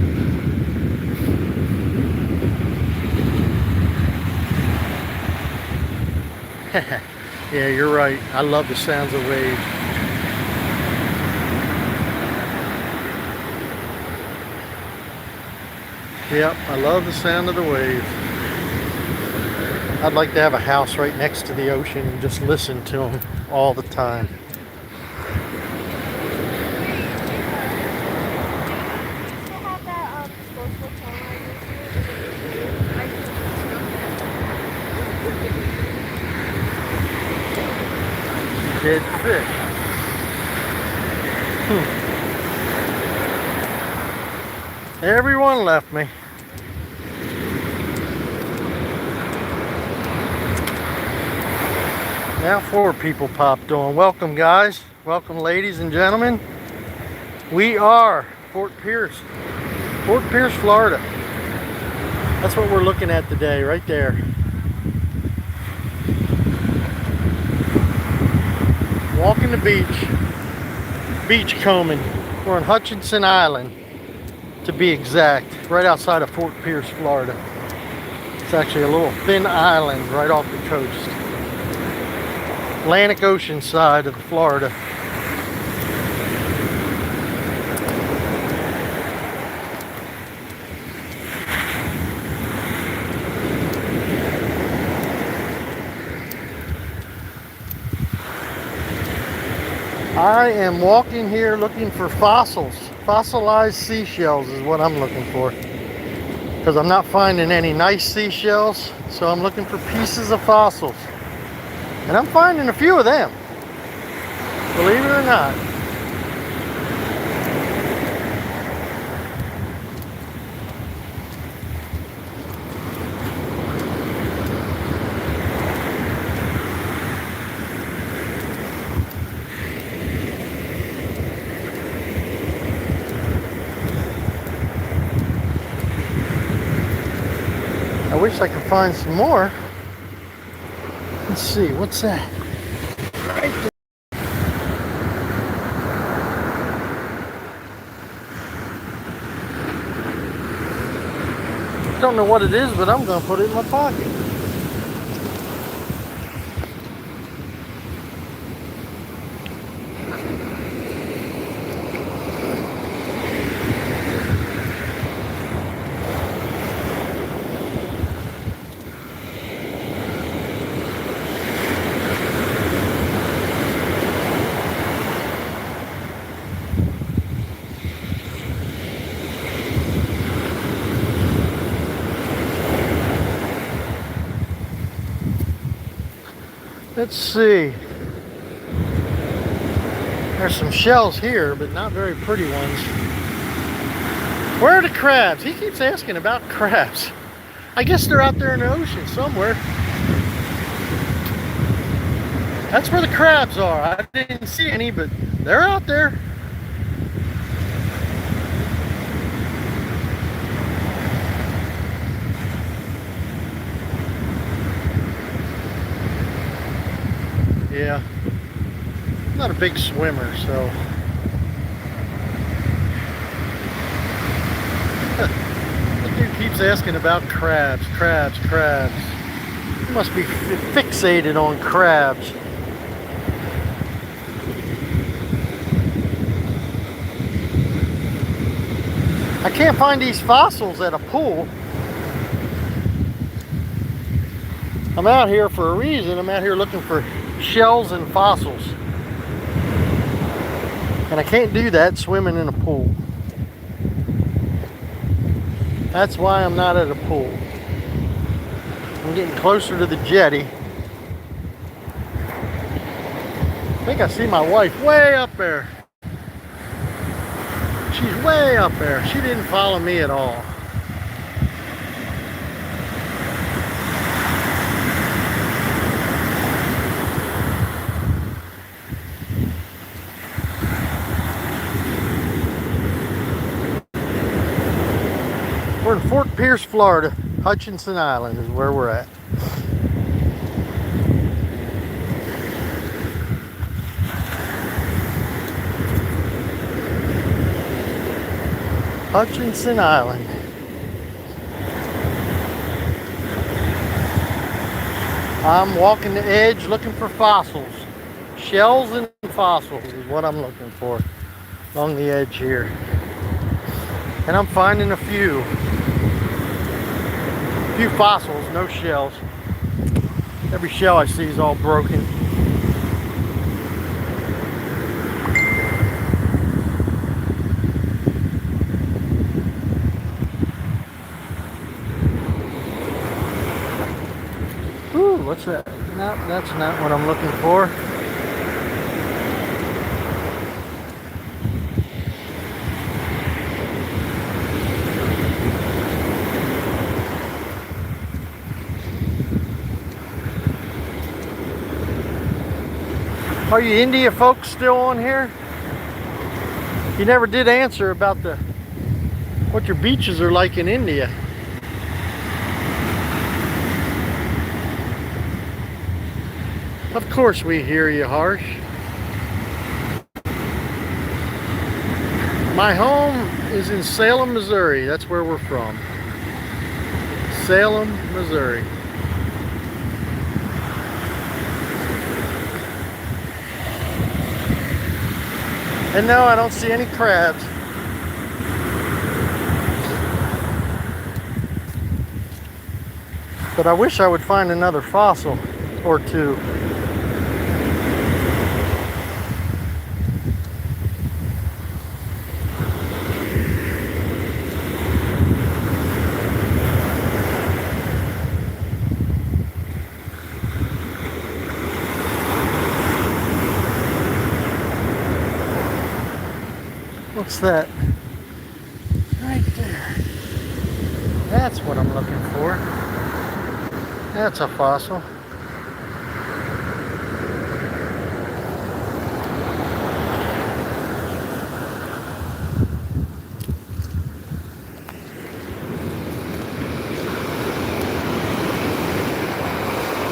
Yeah, you're right. I love the sounds of waves. Yep, I love the sound of the waves. I'd like to have a house right next to the ocean and just listen to them all the time. Dead fish. Everyone left me. Now 4 people popped on. Welcome, guys. Welcome, ladies and gentlemen. We are Fort Pierce, Florida. That's what we're looking at today, right there. Walking the beach combing. We're on Hutchinson Island, to be exact, right outside of Fort Pierce, Florida. It's actually a little thin island right off the coast. Atlantic Ocean side of Florida. I am walking here looking for fossils. Fossilized seashells is what I'm looking for. Because I'm not finding any nice seashells, so I'm looking for pieces of fossils. And I'm finding a few of them, believe it or not. I wish I could find some more. Let's see, what's that? Right there. Don't know what it is, but I'm gonna put it in my pocket. Let's see. There's some shells here, but not very pretty ones. Where are the crabs? He keeps asking about crabs. I guess they're out there in the ocean somewhere. That's where the crabs are. I didn't see any, but they're out there. Yeah. I'm not a big swimmer, so. That dude keeps asking about crabs, crabs, crabs. He must be fixated on crabs. I can't find these fossils at a pool. I'm out here for a reason. I'm out here looking for shells and fossils. And I can't do that swimming in a pool. That's why I'm not at a pool. I'm getting closer to the jetty. I think I see my wife way up there. She's way up there. She didn't follow me at all. We're in Fort Pierce, Florida. Hutchinson Island is where we're at. Hutchinson Island. I'm walking the edge looking for fossils. Shells and fossils is what I'm looking for along the edge here. And I'm finding a few fossils, no shells. Every shell I see is all broken. Ooh, what's that? No, that's not what I'm looking for. Are you India folks still on here? You never did answer about what your beaches are like in India. Of course we hear you, Harsh. My home is in Salem, Missouri. That's where we're from. Salem, Missouri. And no, I don't see any crabs. But I wish I would find another fossil or two. What's that? Right there. That's what I'm looking for. That's a fossil.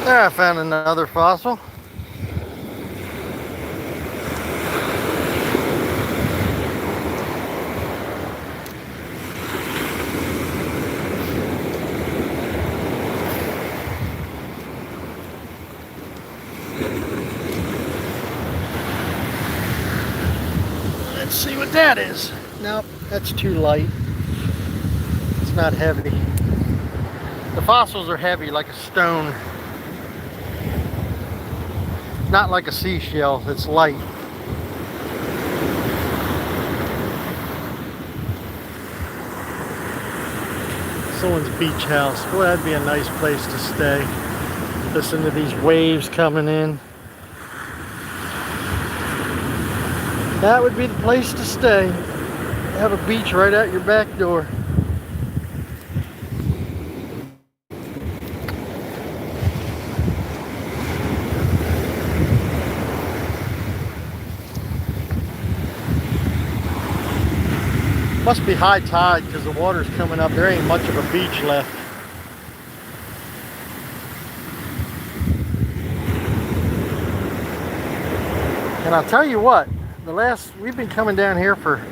There, I found another fossil. Let's see what that is. Nope, that's too light. It's not heavy. The fossils are heavy like a stone. Not like a seashell, it's light. Someone's beach house. Boy, that'd be a nice place to stay. Listen to these waves coming in. That would be the place to stay. Have a beach right out your back door. Must be high tide because the water's coming up. There ain't much of a beach left. And I'll tell you what, we've been coming down here for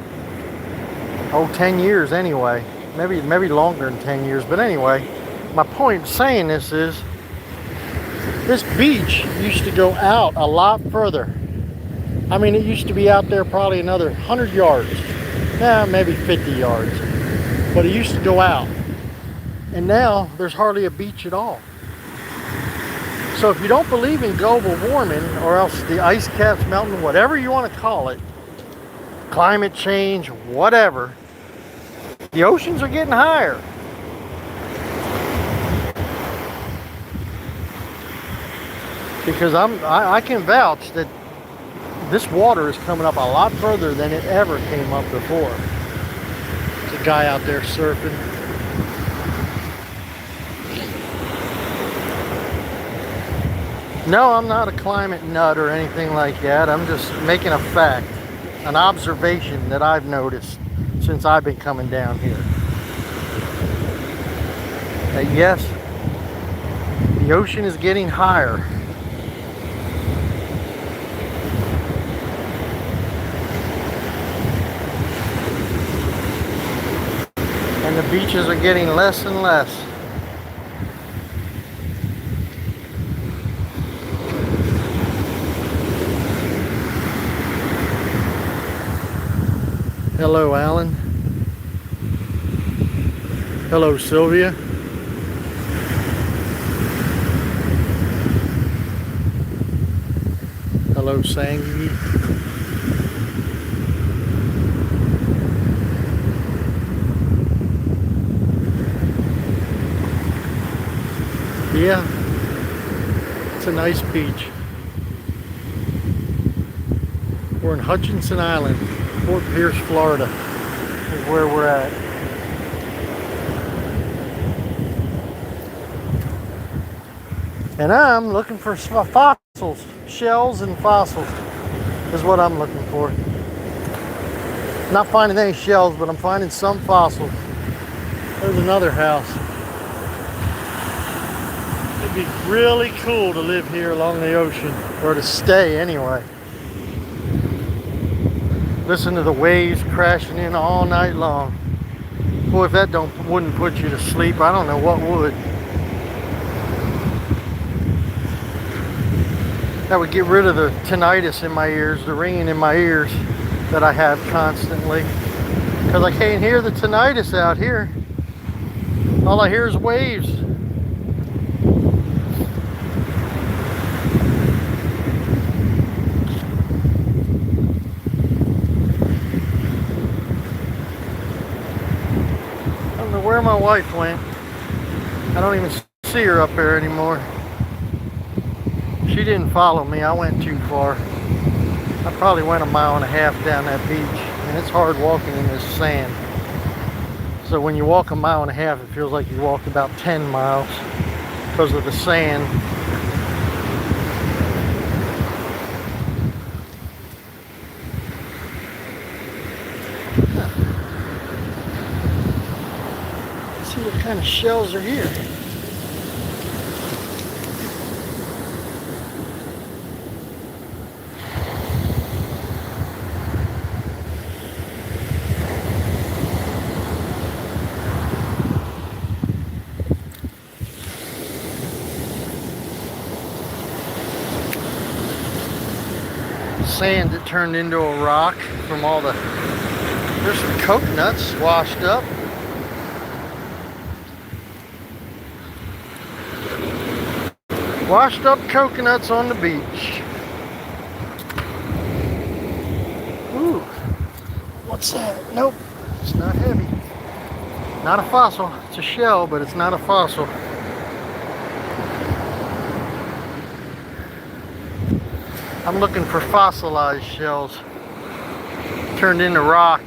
10 years anyway. Maybe longer than 10 years. But anyway, my point in saying this is this beach used to go out a lot further. I mean, it used to be out there probably another 100 yards. Maybe 50 yards. But it used to go out. And now there's hardly a beach at all. So if you don't believe in global warming, or else the ice caps melting, whatever you want to call it, climate change, whatever, the oceans are getting higher. Because I can vouch that this water is coming up a lot further than it ever came up before. There's a guy out there surfing. No, I'm not a climate nut or anything like that. I'm just making a fact, an observation that I've noticed since I've been coming down here. That yes, the ocean is getting higher. And the beaches are getting less and less. Hello, Alan. Hello, Sylvia. Hello, Sangi. Yeah, it's a nice beach. We're in Hutchinson Island, Fort Pierce, Florida is where we're at. And I'm looking for fossils, shells and fossils is what I'm looking for. Not finding any shells, but I'm finding some fossils. There's another house. It'd be really cool to live here along the ocean, or to stay anyway. Listen to the waves crashing in all night long. Boy, if that wouldn't put you to sleep, I don't know what would. That would get rid of the tinnitus in my ears, the ringing in my ears that I have constantly. Because I can't hear the tinnitus out here. All I hear is waves. Where my wife went. I don't even see her up there anymore. She didn't follow me. I went too far. I probably went 1.5 miles down that beach, and it's hard walking in this sand. So when you walk 1.5 miles, it feels like you walked about 10 miles because of the sand. See what kind of shells are here. Sand that turned into a rock from all the, there's some coconuts washed up. Washed up coconuts on the beach. Ooh, what's that? Nope, it's not heavy. Not a fossil. It's a shell, but it's not a fossil. I'm looking for fossilized shells turned into rock.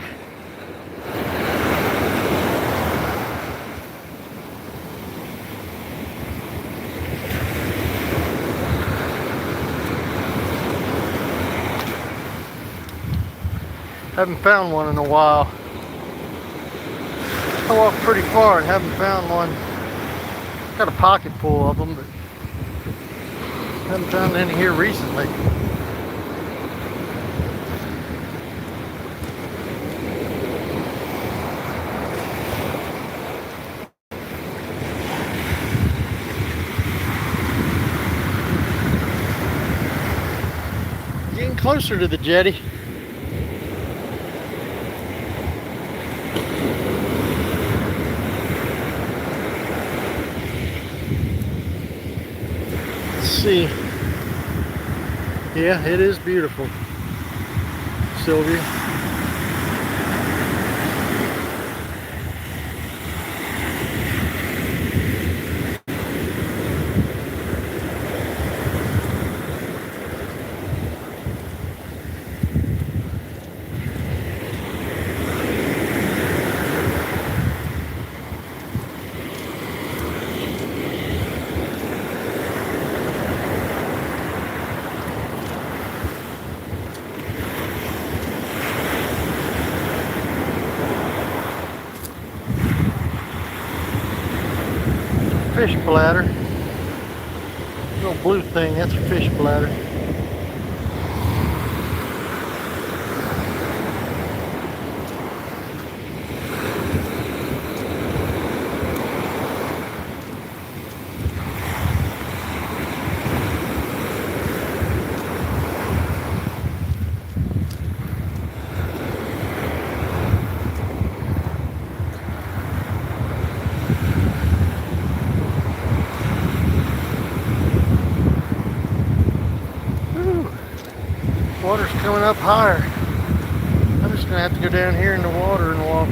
Haven't found one in a while. I walked pretty far and haven't found one. Got a pocket full of them, but haven't found any here recently. Getting closer to the jetty. See. Yeah, it is beautiful, Sylvia. Fish bladder. Little blue thing, that's a fish bladder. Water's coming up higher. I'm just gonna have to go down here in the water and walk.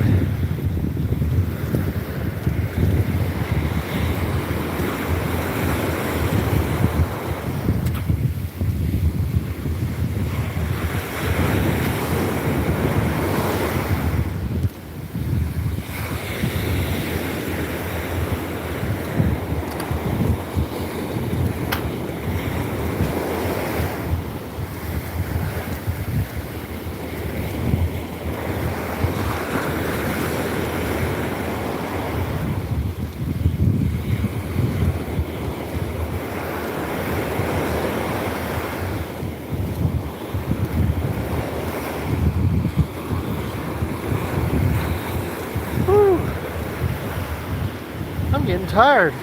I'm getting tired.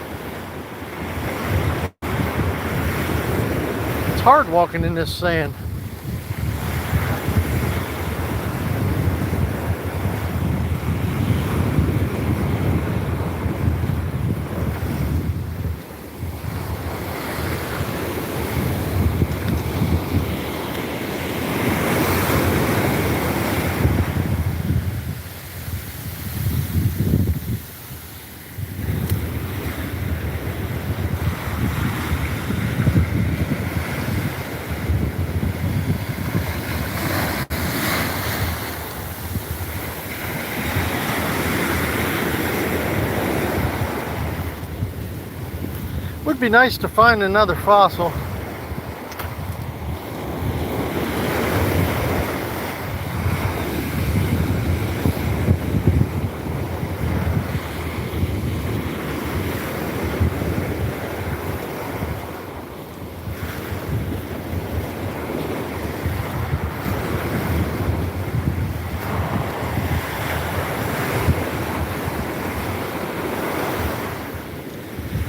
It's hard walking in this sand. Would be nice to find another fossil.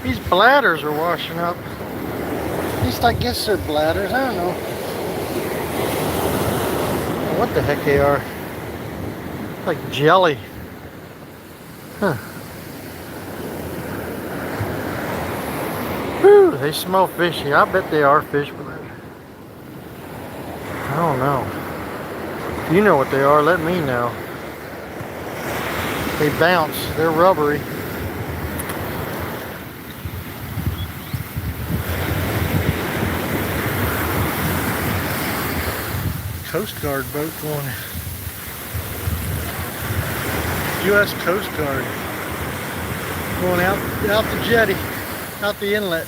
These bladders are washing up. At least I guess they're bladders. I don't know what the heck they are. Like jelly. Huh. Whew, they smell fishy. I bet they are fish bladders. I don't know. If you know what they are, let me know. They bounce. They're rubbery. Coast Guard boat going. U.S. Coast Guard going out the jetty, out the inlet.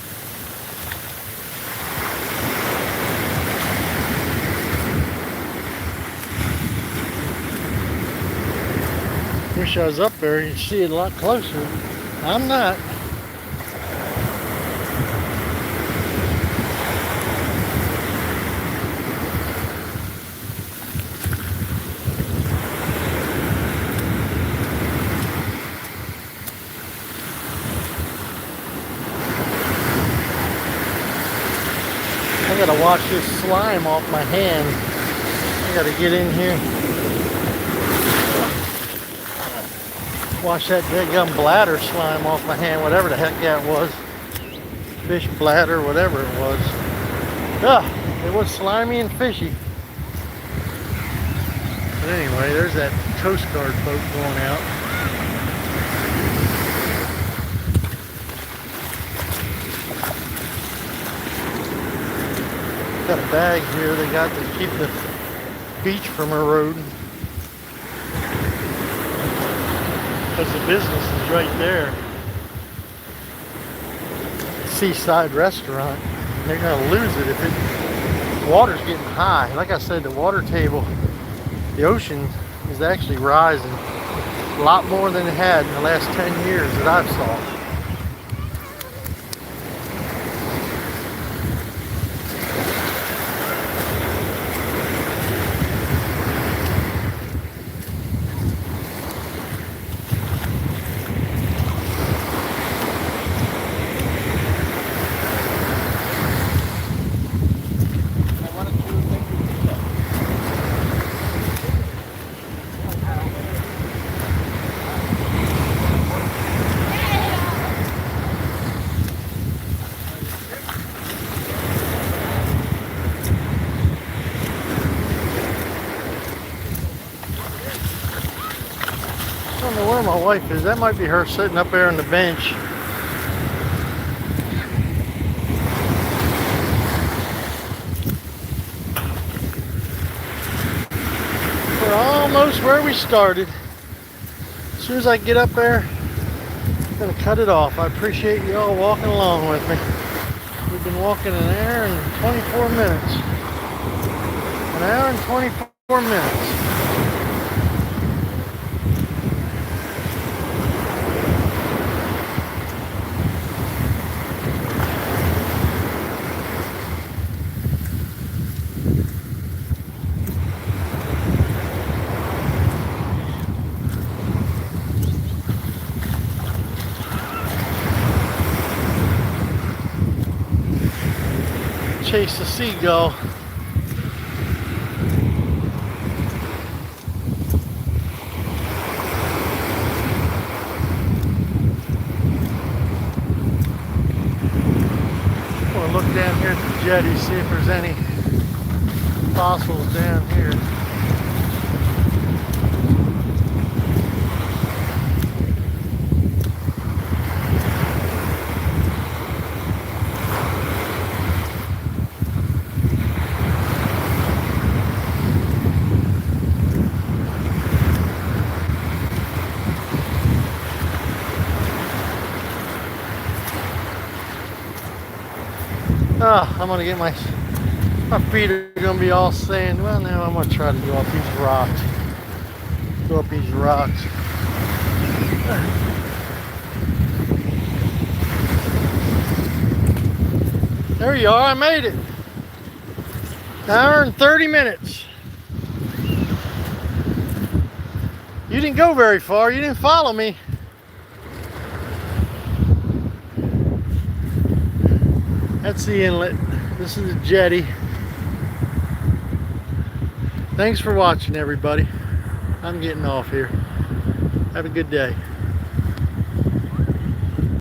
Wish I was up there, you'd see it a lot closer. I'm not. I gotta wash this slime off my hand. I gotta get in here. Wash that dead bladder slime off my hand, whatever the heck that was. Fish bladder, whatever it was. It was slimy and fishy. But anyway, there's that Coast Guard boat going out. Got a bag here they got to keep the beach from eroding. Because the business is right there. Seaside restaurant. They're gonna lose it if the water's getting high. Like I said, the water table, the ocean is actually rising a lot more than it had in the last 10 years that I've saw. I don't know where my wife is. That might be her sitting up there on the bench. We're almost where we started. As soon as I get up there, I'm going to cut it off. I appreciate you all walking along with me. We've been walking an hour and 24 minutes. An hour and 24 minutes. Chase the seagull. We'll look down here at the jetty, see if there's any fossils down here. I'm gonna get my feet are gonna be all sand. Well, now I'm gonna try to go up these rocks. Go up these rocks. There you are, I made it. An hour and 30 minutes. You didn't go very far, you didn't follow me. That's the inlet. This is the jetty. Thanks for watching, everybody. I'm getting off here. Have a good day.